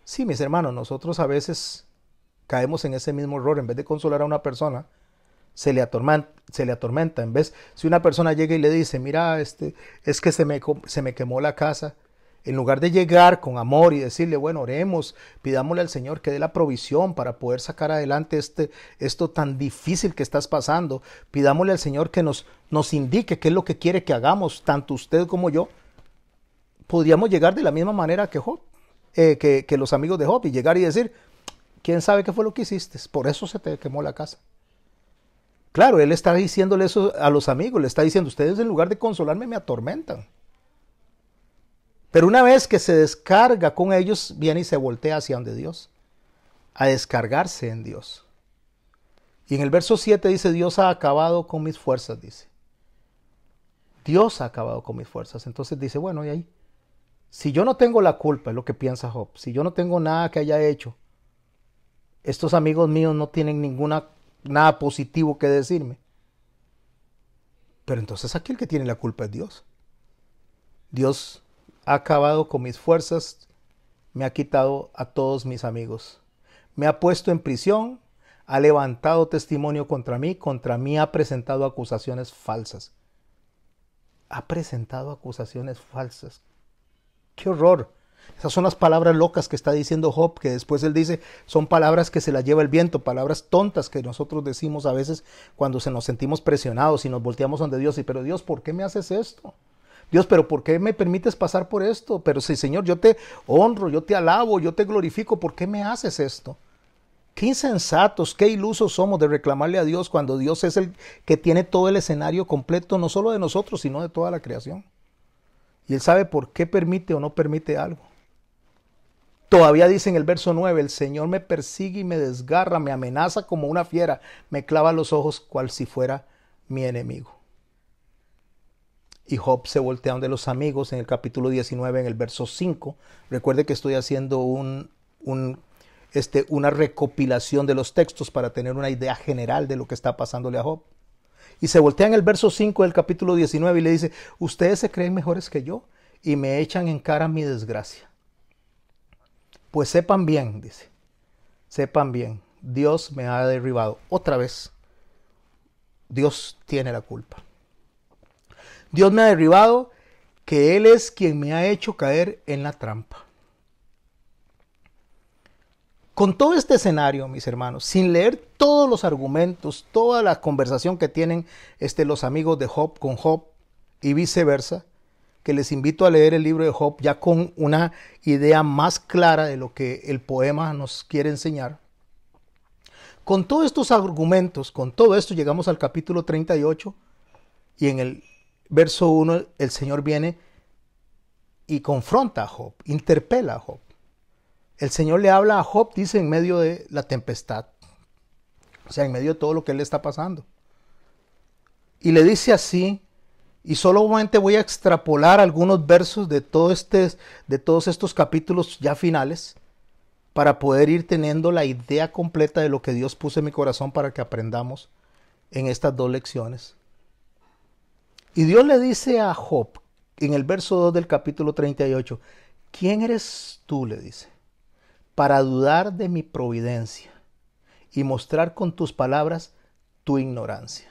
Sí, mis hermanos, nosotros a veces caemos en ese mismo error. En vez de consolar a una persona, se le atormenta. En vez, si una persona llega y le dice, mira, es que se me quemó la casa, en lugar de llegar con amor y decirle, bueno, oremos, pidámosle al Señor que dé la provisión para poder sacar adelante esto tan difícil que estás pasando, pidámosle al Señor que nos indique qué es lo que quiere que hagamos, tanto usted como yo, podríamos llegar de la misma manera que Job. Que los amigos de Job, y llegar y decir, ¿quién sabe qué fue lo que hiciste? Por eso se te quemó la casa. Claro, él está diciéndole eso a los amigos, le está diciendo, ustedes en lugar de consolarme me atormentan. Pero una vez que se descarga con ellos, viene y se voltea hacia donde Dios, a descargarse en Dios. Y en el verso 7 dice, Dios ha acabado con mis fuerzas, dice. Dios ha acabado con mis fuerzas. Entonces dice, bueno, y ahí, si yo no tengo la culpa, es lo que piensa Job, si yo no tengo nada que haya hecho, estos amigos míos no tienen nada positivo que decirme. Pero entonces aquí el que tiene la culpa es Dios. Dios ha acabado con mis fuerzas, me ha quitado a todos mis amigos, me ha puesto en prisión, ha levantado testimonio contra mí ha presentado acusaciones falsas. Ha presentado acusaciones falsas. ¡Qué horror! Esas son las palabras locas que está diciendo Job, que después él dice, son palabras que se las lleva el viento, palabras tontas que nosotros decimos a veces cuando nos sentimos presionados y nos volteamos donde Dios, y pero Dios, ¿por qué me haces esto? Dios, pero ¿por qué me permites pasar por esto? Pero si Señor, yo te honro, yo te alabo, yo te glorifico, ¿por qué me haces esto? Qué insensatos, qué ilusos somos de reclamarle a Dios cuando Dios es el que tiene todo el escenario completo, no solo de nosotros, sino de toda la creación. Y Él sabe por qué permite o no permite algo. Todavía dice en el verso 9, el Señor me persigue y me desgarra, me amenaza como una fiera, me clava los ojos cual si fuera mi enemigo. Y Job se voltea donde los amigos en el capítulo 19, en el verso 5. Recuerde que estoy haciendo una recopilación de los textos para tener una idea general de lo que está pasándole a Job. Y se voltea en el verso 5 del capítulo 19 y le dice, ustedes se creen mejores que yo y me echan en cara mi desgracia. Pues sepan bien, dice, sepan bien, Dios me ha derribado. Otra vez, Dios tiene la culpa. Dios me ha derribado, que Él es quien me ha hecho caer en la trampa. Con todo este escenario, mis hermanos, sin leer todos los argumentos, toda la conversación que tienen los amigos de Job con Job y viceversa, que les invito a leer el libro de Job ya con una idea más clara de lo que el poema nos quiere enseñar. Con todos estos argumentos, con todo esto llegamos al capítulo 38 y en el verso 1 el Señor viene y confronta a Job, interpela a Job. El Señor le habla a Job, dice, en medio de la tempestad, o sea, en medio de todo lo que le está pasando. Y le dice así, y solamente voy a extrapolar algunos versos de todos estos capítulos ya finales, para poder ir teniendo la idea completa de lo que Dios puso en mi corazón para que aprendamos en estas dos lecciones. Y Dios le dice a Job, en el verso 2 del capítulo 38, ¿quién eres tú?, le dice, para dudar de mi providencia y mostrar con tus palabras tu ignorancia.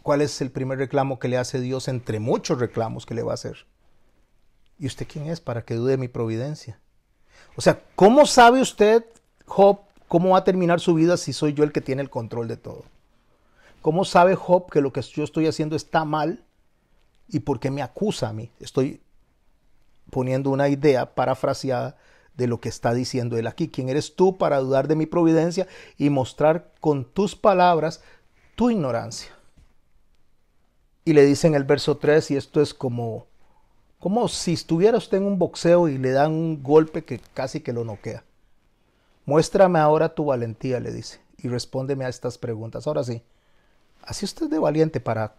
¿Cuál es el primer reclamo que le hace Dios entre muchos reclamos que le va a hacer? ¿Y usted quién es para que dude de mi providencia? O sea, ¿cómo sabe usted, Job, cómo va a terminar su vida si soy yo el que tiene el control de todo? ¿Cómo sabe Job que lo que yo estoy haciendo está mal y por qué me acusa a mí? Estoy poniendo una idea parafraseada de lo que está diciendo él aquí. ¿Quién eres tú para dudar de mi providencia y mostrar con tus palabras tu ignorancia? Y le dice en el verso 3, y esto es como si estuviera usted en un boxeo y le dan un golpe que casi que lo noquea. Muéstrame ahora tu valentía, le dice, y respóndeme a estas preguntas. Ahora sí, así usted es de valiente para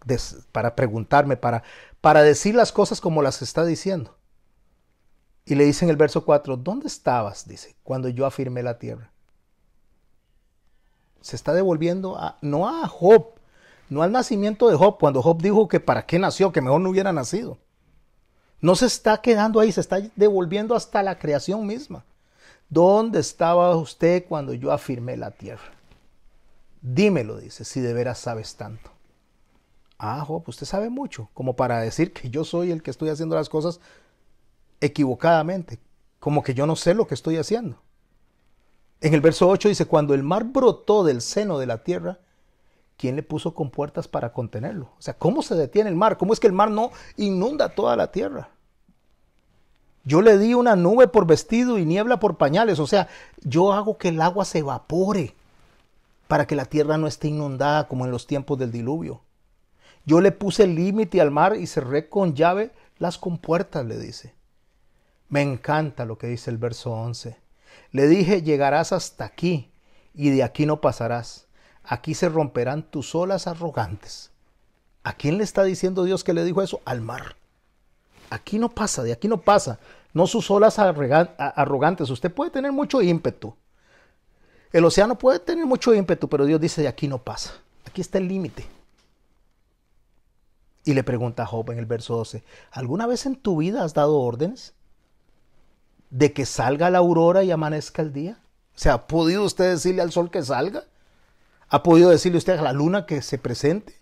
preguntarme, para decir las cosas como las está diciendo. Y le dice en el verso 4, ¿dónde estabas?, dice, cuando yo afirmé la tierra. Se está devolviendo no a Job, no al nacimiento de Job, cuando Job dijo que para qué nació, que mejor no hubiera nacido. No se está quedando ahí, se está devolviendo hasta la creación misma. ¿Dónde estaba usted cuando yo afirmé la tierra? Dímelo, dice, si de veras sabes tanto. Job, usted sabe mucho, como para decir que yo soy el que estoy haciendo las cosas equivocadamente, como que yo no sé lo que estoy haciendo. En el verso 8 dice, cuando el mar brotó del seno de la tierra, ¿quién le puso compuertas para contenerlo? O sea, ¿cómo se detiene el mar? ¿Cómo es que el mar no inunda toda la tierra? Yo le di una nube por vestido y niebla por pañales. O sea, yo hago que el agua se evapore para que la tierra no esté inundada como en los tiempos del diluvio. Yo le puse el límite al mar y cerré con llave las compuertas, le dice. Me encanta lo que dice el verso 11. Le dije, llegarás hasta aquí y de aquí no pasarás. Aquí se romperán tus olas arrogantes. ¿A quién le está diciendo Dios que le dijo eso? Al mar. Aquí no pasa, de aquí no pasa. No sus olas arrogantes. Usted puede tener mucho ímpetu. El océano puede tener mucho ímpetu, pero Dios dice, de aquí no pasa. Aquí está el límite. Y le pregunta a Job en el verso 12, ¿alguna vez en tu vida has dado órdenes de que salga la aurora y amanezca el día? O sea, ¿ha podido usted decirle al sol que salga? ¿Ha podido decirle usted a la luna que se presente?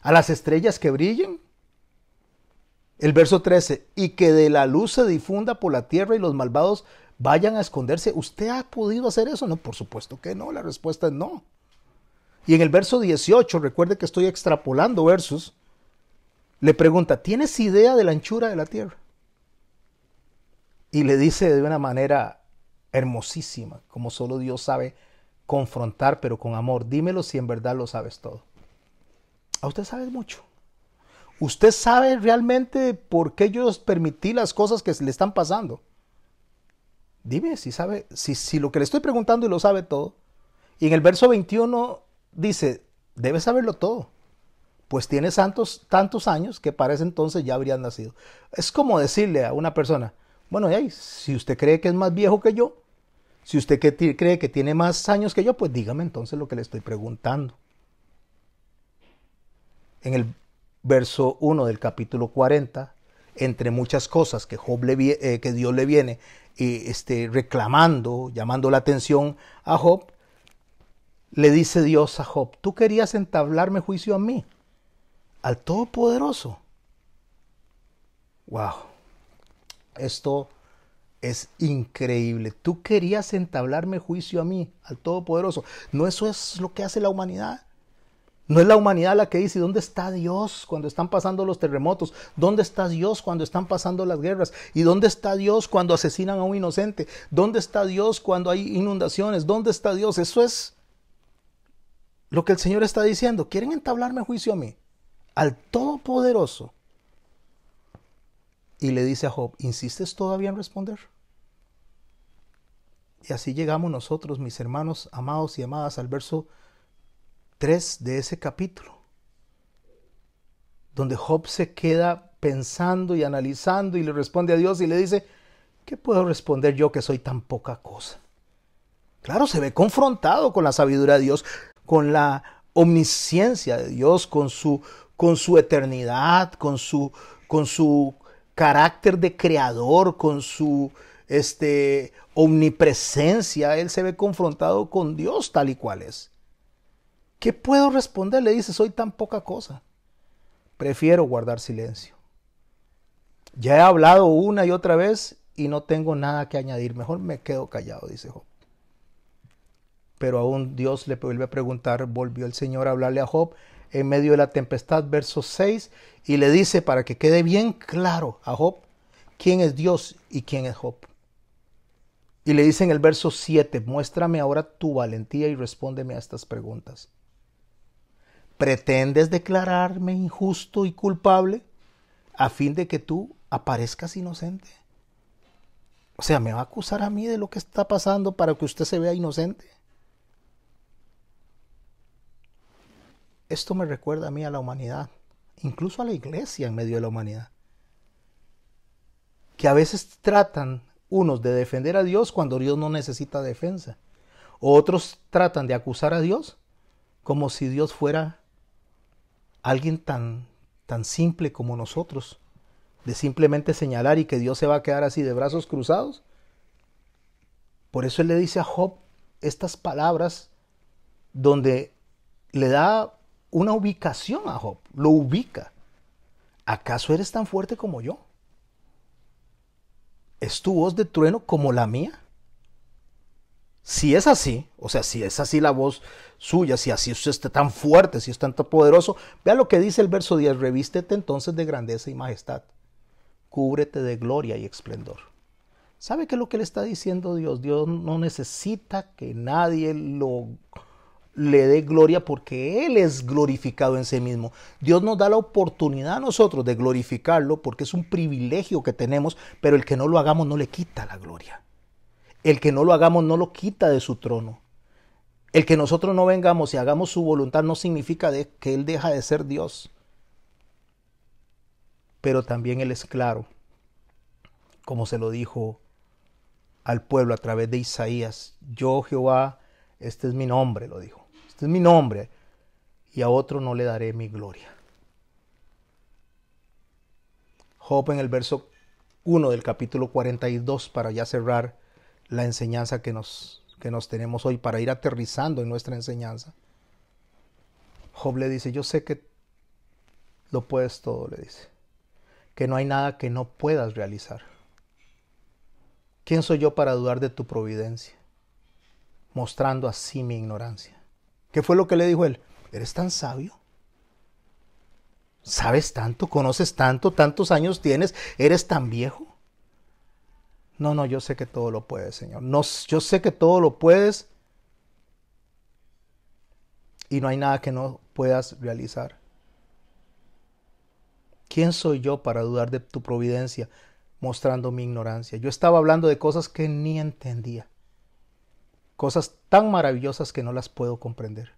¿A las estrellas que brillen? El verso 13, y que de la luz se difunda por la tierra y los malvados vayan a esconderse. ¿Usted ha podido hacer eso? No, por supuesto que no, la respuesta es no. Y en el verso 18, recuerde que estoy extrapolando versos, le pregunta, ¿tienes idea de la anchura de la tierra? Y le dice de una manera hermosísima, como solo Dios sabe confrontar, pero con amor, dímelo si en verdad lo sabes todo. A usted sabe mucho. Usted sabe realmente por qué yo permití las cosas que le están pasando. Dime si sabe, si lo que le estoy preguntando y lo sabe todo. Y en el verso 21 dice, debe saberlo todo, pues tienes tantos años que para ese entonces ya habrías nacido. Es como decirle a una persona, bueno, si usted cree que es más viejo que yo, si usted cree que tiene más años que yo, pues dígame entonces lo que le estoy preguntando. En el verso 1 del capítulo 40, entre muchas cosas que que Dios le viene reclamando, llamando la atención a Job, le dice Dios a Job, tú querías entablarme juicio a mí, al Todopoderoso. Wow, esto es increíble. Tú querías entablarme juicio a mí, al Todopoderoso. ¿No eso es lo que hace la humanidad? No es la humanidad la que dice, ¿dónde está Dios cuando están pasando los terremotos? ¿Dónde está Dios cuando están pasando las guerras? ¿Y dónde está Dios cuando asesinan a un inocente? ¿Dónde está Dios cuando hay inundaciones? ¿Dónde está Dios? Eso es lo que el Señor está diciendo. ¿Quieren entablarme juicio a mí? Al Todopoderoso. Y le dice a Job, ¿insistes todavía en responder? Y así llegamos nosotros, mis hermanos amados y amadas, al verso 3 de ese capítulo, donde Job se queda pensando y analizando y le responde a Dios y le dice, ¿qué puedo responder yo que soy tan poca cosa? Claro, se ve confrontado con la sabiduría de Dios, con la omnisciencia de Dios, con su eternidad, con su carácter de creador, con su omnipresencia. Él se ve confrontado con Dios tal y cual es. ¿Qué puedo responder? Le dice, soy tan poca cosa. Prefiero guardar silencio. Ya he hablado una y otra vez y no tengo nada que añadir. Mejor me quedo callado, dice Job. Pero aún Dios le vuelve a preguntar, volvió el Señor a hablarle a Job en medio de la tempestad, verso 6, y le dice, para que quede bien claro a Job, quién es Dios y quién es Job. Y le dice en el verso 7, muéstrame ahora tu valentía y respóndeme a estas preguntas. ¿Pretendes declararme injusto y culpable a fin de que tú aparezcas inocente? O sea, ¿me va a acusar a mí de lo que está pasando para que usted se vea inocente? Esto me recuerda a mí a la humanidad, incluso a la iglesia en medio de la humanidad, que a veces tratan unos de defender a Dios cuando Dios no necesita defensa. Otros tratan de acusar a Dios como si Dios fuera alguien tan simple como nosotros, de simplemente señalar y que Dios se va a quedar así de brazos cruzados. Por eso él le dice a Job estas palabras donde le da una ubicación a Job, lo ubica. ¿Acaso eres tan fuerte como yo? ¿Es tu voz de trueno como la mía? Si es así, o sea, si es así la voz suya, si así usted está tan fuerte, si es tan poderoso, vea lo que dice el verso 10, revístete entonces de grandeza y majestad, cúbrete de gloria y esplendor. ¿Sabe qué es lo que le está diciendo Dios? Dios no necesita que nadie le dé gloria porque Él es glorificado en sí mismo. Dios nos da la oportunidad a nosotros de glorificarlo porque es un privilegio que tenemos, pero el que no lo hagamos no le quita la gloria. El que no lo hagamos no lo quita de su trono. El que nosotros no vengamos y hagamos su voluntad no significa que Él deja de ser Dios. Pero también Él es claro, como se lo dijo al pueblo a través de Isaías. Yo, Jehová, este es mi nombre, lo dijo. Este es mi nombre y a otro no le daré mi gloria. Job en el verso 1 del capítulo 42, para ya cerrar la enseñanza que nos tenemos hoy, para ir aterrizando en nuestra enseñanza. Job le dice, yo sé que lo puedes todo, le dice, que no hay nada que no puedas realizar. ¿Quién soy yo para dudar de tu providencia? Mostrando así mi ignorancia. ¿Qué fue lo que le dijo él? ¿Eres tan sabio? ¿Sabes tanto? ¿Conoces tanto? ¿Tantos años tienes? ¿Eres tan viejo? No, yo sé que todo lo puedes, Señor. No, yo sé que todo lo puedes y no hay nada que no puedas realizar. ¿Quién soy yo para dudar de tu providencia, mostrando mi ignorancia? Yo estaba hablando de cosas que ni entendía. Cosas tan maravillosas que no las puedo comprender.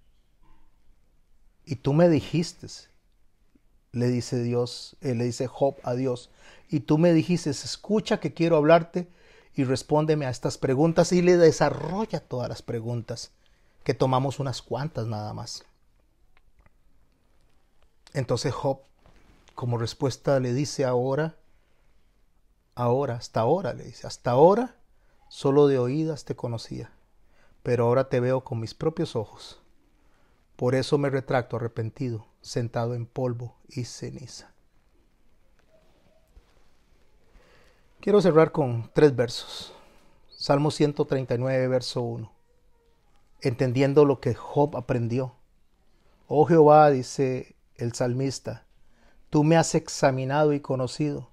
Y tú me dijiste, le dice Dios, le dice Job a Dios, y tú me dijiste, escucha que quiero hablarte y respóndeme a estas preguntas, y le desarrolla todas las preguntas, que tomamos unas cuantas nada más. Entonces Job, como respuesta, le dice hasta ahora, le dice, hasta ahora solo de oídas te conocía, pero ahora te veo con mis propios ojos. Por eso me retracto arrepentido, sentado en polvo y ceniza. Quiero cerrar con 3 versos. Salmo 139, verso 1. Entendiendo lo que Job aprendió, Oh Jehová, dice el salmista, tú me has examinado y conocido.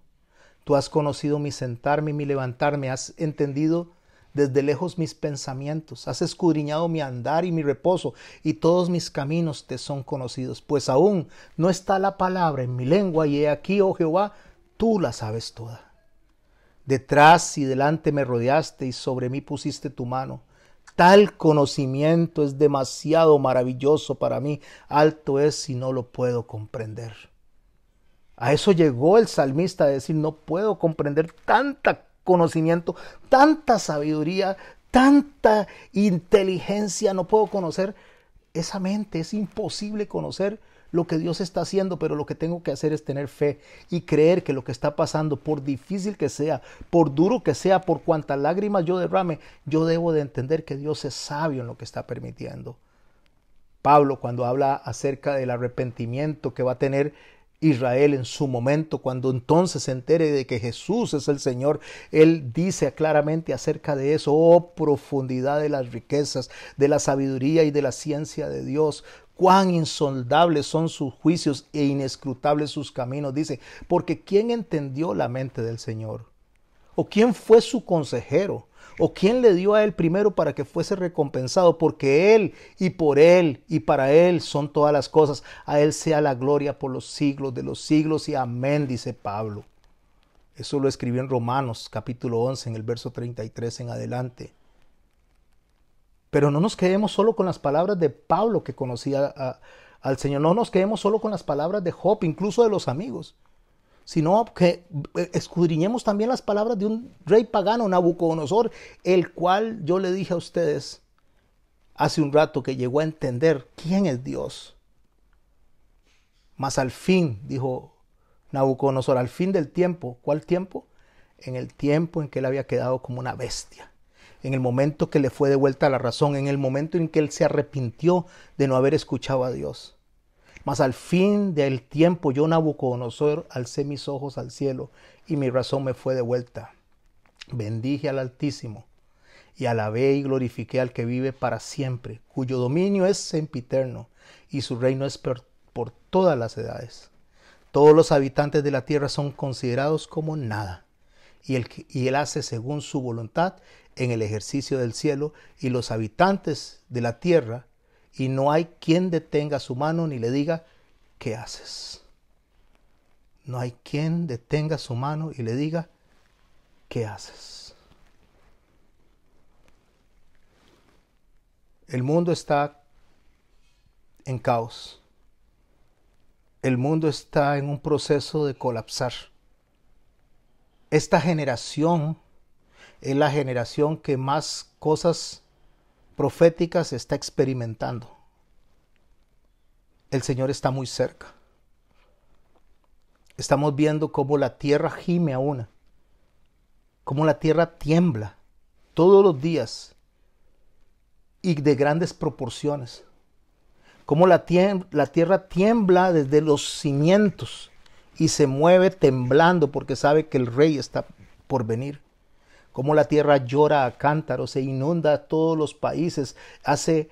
Tú has conocido mi sentarme y mi levantarme, has entendido desde lejos mis pensamientos, has escudriñado mi andar y mi reposo, y todos mis caminos te son conocidos. Pues aún no está la palabra en mi lengua, y he aquí, oh Jehová, tú la sabes toda. Detrás y delante me rodeaste, y sobre mí pusiste tu mano. Tal conocimiento es demasiado maravilloso para mí, alto es y no lo puedo comprender. A eso llegó el salmista a decir, no puedo comprender tanta conocimiento, tanta sabiduría, tanta inteligencia, no puedo conocer esa mente, es imposible conocer lo que Dios está haciendo, pero lo que tengo que hacer es tener fe y creer que lo que está pasando, por difícil que sea, por duro que sea, por cuantas lágrimas yo derrame, yo debo de entender que Dios es sabio en lo que está permitiendo. Pablo, cuando habla acerca del arrepentimiento que va a tener Israel en su momento, cuando entonces se entere de que Jesús es el Señor, él dice claramente acerca de eso: oh profundidad de las riquezas, de la sabiduría y de la ciencia de Dios, cuán insondables son sus juicios e inescrutables sus caminos. Dice, porque ¿quién entendió la mente del Señor? ¿O quién fue su consejero? ¿O quién le dio a él primero para que fuese recompensado? Porque él y para él son todas las cosas. A él sea la gloria por los siglos de los siglos, y amén, dice Pablo. Eso lo escribió en Romanos capítulo 11, en el verso 33 en adelante. Pero no nos quedemos solo con las palabras de Pablo, que conocía al Señor. No nos quedemos solo con las palabras de Job, incluso de los amigos, sino que escudriñemos también las palabras de un rey pagano, Nabucodonosor, el cual yo le dije a ustedes hace un rato que llegó a entender quién es Dios. Mas al fin, dijo Nabucodonosor, al fin del tiempo. ¿Cuál tiempo? En el tiempo en que él había quedado como una bestia, en el momento que le fue devuelta la razón, en el momento en que él se arrepintió de no haber escuchado a Dios. Mas al fin del tiempo yo, Nabucodonosor, alcé mis ojos al cielo y mi razón me fue devuelta. Bendije al Altísimo y alabé y glorifiqué al que vive para siempre, cuyo dominio es sempiterno y su reino es por todas las edades. Todos los habitantes de la tierra son considerados como nada, y él hace según su voluntad en el ejercicio del cielo y los habitantes de la tierra, y no hay quien detenga su mano ni le diga, ¿qué haces? No hay quien detenga su mano y le diga, ¿qué haces? El mundo está en caos. El mundo está en un proceso de colapsar. Esta generación es la generación que más cosas proféticas está experimentando. El Señor está muy cerca. Estamos viendo cómo la tierra gime a una, cómo la tierra tiembla todos los días y de grandes proporciones, cómo la tierra tiembla desde los cimientos y se mueve temblando porque sabe que el rey está por venir. Cómo la tierra llora a cántaros, se inunda a todos los países, hace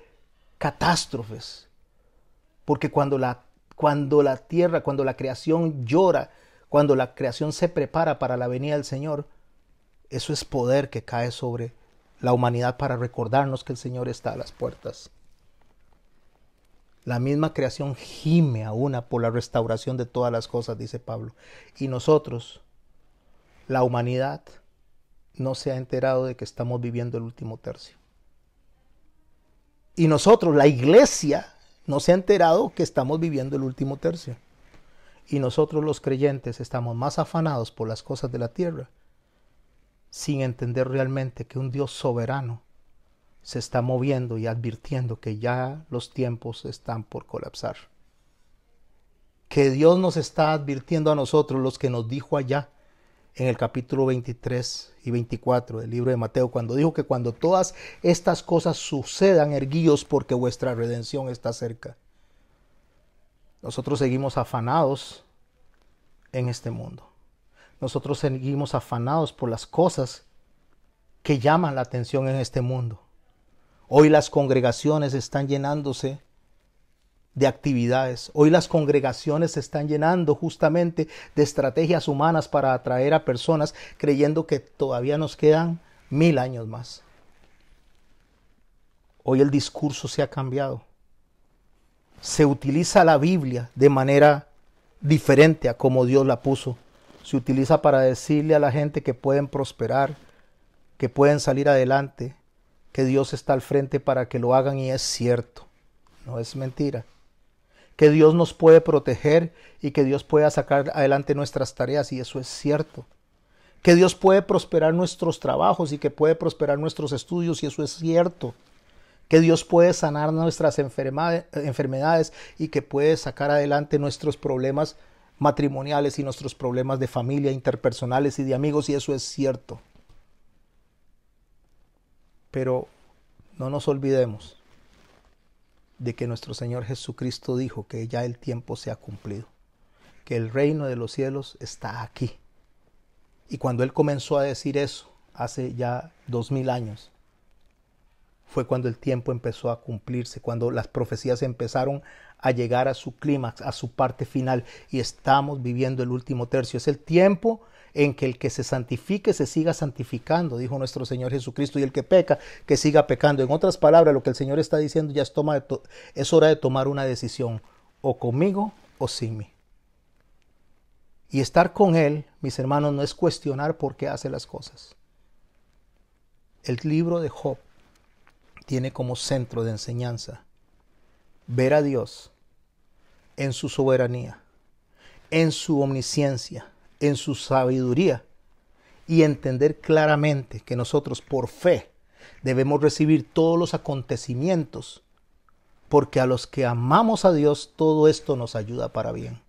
catástrofes. Porque cuando la creación llora, cuando la creación se prepara para la venida del Señor, eso es poder que cae sobre la humanidad para recordarnos que el Señor está a las puertas. La misma creación gime a una por la restauración de todas las cosas, dice Pablo. Y nosotros, la humanidad, no se ha enterado de que estamos viviendo el último tercio. Y nosotros, la iglesia, no se ha enterado que estamos viviendo el último tercio. Y nosotros los creyentes estamos más afanados por las cosas de la tierra, sin entender realmente que un Dios soberano se está moviendo y advirtiendo que ya los tiempos están por colapsar. Que Dios nos está advirtiendo a nosotros, los que nos dijo allá en el capítulo 23 y 24 del libro de Mateo, cuando dijo que cuando todas estas cosas sucedan, erguíos porque vuestra redención está cerca. Nosotros seguimos afanados en este mundo. Nosotros seguimos afanados por las cosas que llaman la atención en este mundo. Hoy las congregaciones están llenándose de actividades. Hoy las congregaciones se están llenando justamente de estrategias humanas para atraer a personas creyendo que todavía nos quedan 1000 años más. Hoy el discurso se ha cambiado. Se utiliza la Biblia de manera diferente a como Dios la puso. Se utiliza para decirle a la gente que pueden prosperar, que pueden salir adelante, que Dios está al frente para que lo hagan, y es cierto, no es mentira. Que Dios nos puede proteger y que Dios pueda sacar adelante nuestras tareas, y eso es cierto. Que Dios puede prosperar nuestros trabajos y que puede prosperar nuestros estudios, y eso es cierto. Que Dios puede sanar nuestras enfermedades y que puede sacar adelante nuestros problemas matrimoniales y nuestros problemas de familia, interpersonales y de amigos, y eso es cierto. Pero no nos olvidemos de que nuestro Señor Jesucristo dijo que ya el tiempo se ha cumplido, que el reino de los cielos está aquí. Y cuando Él comenzó a decir eso, hace ya 2000 años, fue cuando el tiempo empezó a cumplirse, cuando las profecías empezaron a llegar a su clímax, a su parte final, y estamos viviendo el último tercio. Es el tiempo en que el que se santifique se siga santificando, dijo nuestro Señor Jesucristo, y el que peca, que siga pecando. En otras palabras, lo que el Señor está diciendo ya es hora de tomar una decisión, o conmigo o sin mí. Y estar con Él, mis hermanos, no es cuestionar por qué hace las cosas. El libro de Job tiene como centro de enseñanza ver a Dios en su soberanía, en su omnisciencia, en su sabiduría, y entender claramente que nosotros por fe debemos recibir todos los acontecimientos, porque a los que amamos a Dios todo esto nos ayuda para bien,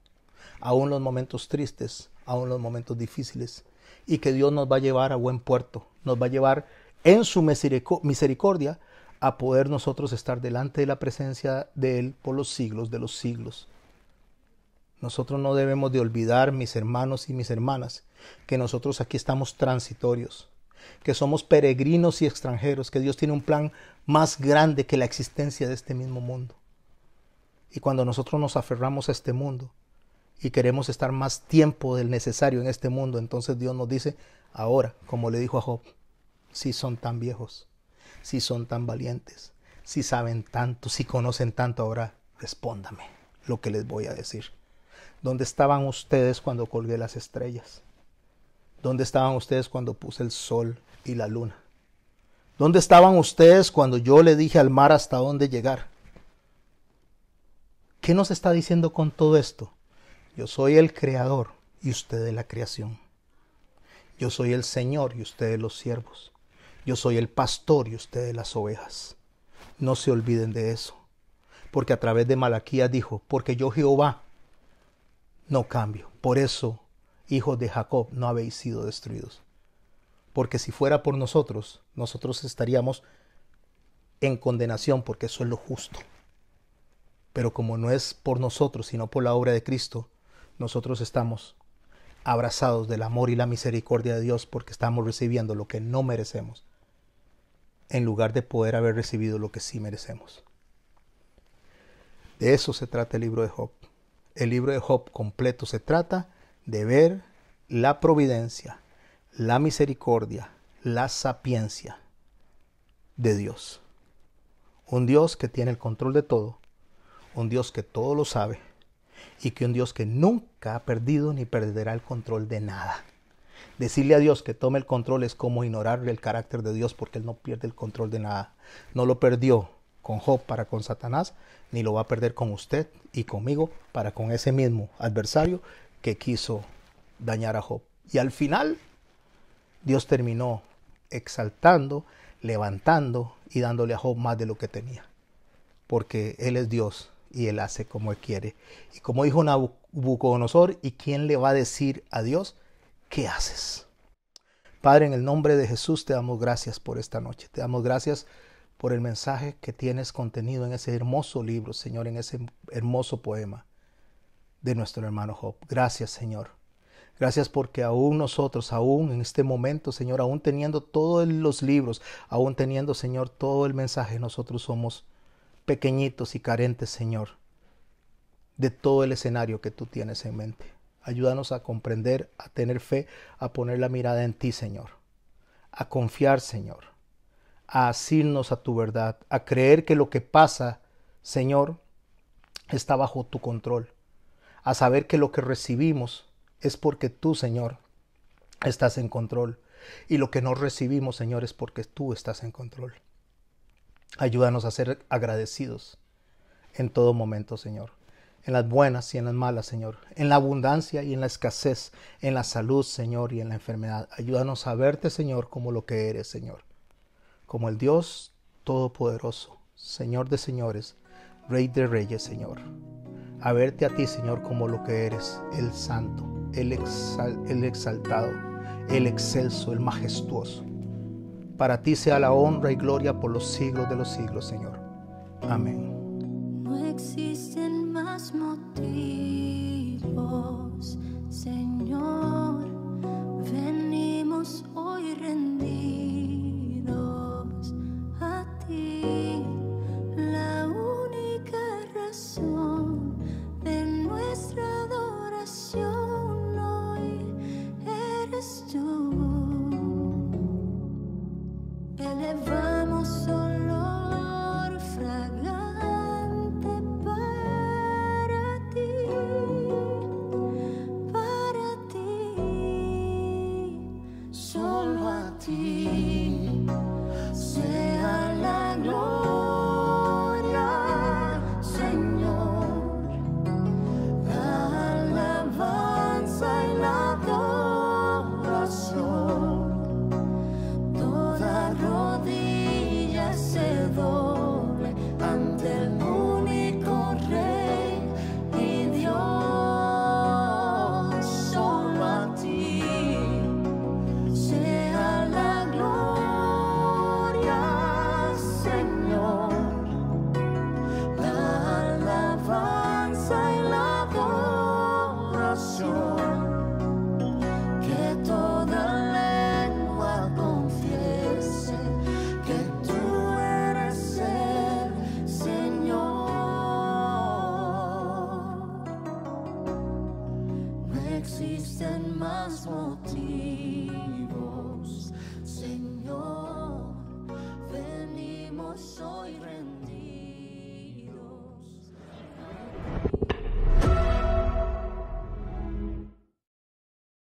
aún los momentos tristes, aún los momentos difíciles, y que Dios nos va a llevar a buen puerto, nos va a llevar en su misericordia a poder nosotros estar delante de la presencia de Él por los siglos de los siglos. Nosotros no debemos de olvidar, mis hermanos y mis hermanas, que nosotros aquí estamos transitorios, que somos peregrinos y extranjeros, que Dios tiene un plan más grande que la existencia de este mismo mundo. Y cuando nosotros nos aferramos a este mundo y queremos estar más tiempo del necesario en este mundo, entonces Dios nos dice, ahora, como le dijo a Job, si son tan viejos, si son tan valientes, si saben tanto, si conocen tanto, ahora respóndame lo que les voy a decir. ¿Dónde estaban ustedes cuando colgué las estrellas? ¿Dónde estaban ustedes cuando puse el sol y la luna? ¿Dónde estaban ustedes cuando yo le dije al mar hasta dónde llegar? ¿Qué nos está diciendo con todo esto? Yo soy el creador y ustedes la creación. Yo soy el Señor y ustedes los siervos. Yo soy el pastor y ustedes las ovejas. No se olviden de eso. Porque a través de Malaquías dijo, porque yo Jehová no cambio. Por eso, hijos de Jacob, no habéis sido destruidos. Porque si fuera por nosotros, nosotros estaríamos en condenación, porque eso es lo justo. Pero como no es por nosotros, sino por la obra de Cristo, nosotros estamos abrazados del amor y la misericordia de Dios, porque estamos recibiendo lo que no merecemos, en lugar de poder haber recibido lo que sí merecemos. De eso se trata el libro de Job. El libro de Job completo se trata de ver la providencia, la misericordia, la sapiencia de Dios. Un Dios que tiene el control de todo, un Dios que todo lo sabe, y que un Dios que nunca ha perdido ni perderá el control de nada. Decirle a Dios que tome el control es como ignorarle el carácter de Dios, porque Él no pierde el control de nada. No lo perdió con Job para con Satanás, ni lo va a perder con usted y conmigo para con ese mismo adversario que quiso dañar a Job. Y al final, Dios terminó exaltando, levantando y dándole a Job más de lo que tenía. Porque Él es Dios y Él hace como Él quiere. Y como dijo Nabucodonosor, ¿y quién le va a decir a Dios qué haces? Padre, en el nombre de Jesús te damos gracias por esta noche. Te damos gracias por el mensaje que tienes contenido en ese hermoso libro, Señor, en ese hermoso poema de nuestro hermano Job. Gracias, Señor. Gracias porque aún nosotros, aún en este momento, Señor, aún teniendo todos los libros, aún teniendo, Señor, todo el mensaje, nosotros somos pequeñitos y carentes, Señor. de todo el escenario que tú tienes en mente. Ayúdanos a comprender, a tener fe, a poner la mirada en ti, Señor, a confiar, Señor, a asirnos a tu verdad, a creer que lo que pasa, Señor, está bajo tu control, a saber que lo que recibimos es porque tú, Señor, estás en control, y lo que no recibimos, Señor, es porque tú estás en control. Ayúdanos a ser agradecidos en todo momento, Señor, en las buenas y en las malas, Señor, en la abundancia y en la escasez, en la salud, Señor, y en la enfermedad. Ayúdanos a verte, Señor, como lo que eres, Señor, como el Dios Todopoderoso, Señor de señores, Rey de reyes, Señor. A verte a ti, Señor, como lo que eres, el santo, el exaltado, el excelso, el majestuoso. Para ti sea la honra y gloria por los siglos de los siglos, Señor. Amén. No existen más motivos, Señor. Venimos hoy rendidos a ti. La única razón de nuestra adoración hoy eres tú. Elevamos olor fragante para ti, solo a ti sea la gloria, Señor, la alabanza y la adoración. Toda rodilla se doble ante el único Rey y Dios. Solo a ti sea la gloria, Señor, la alabanza y la adoración. Que toda lengua confiese que tú eres el Señor. No existen más motivos.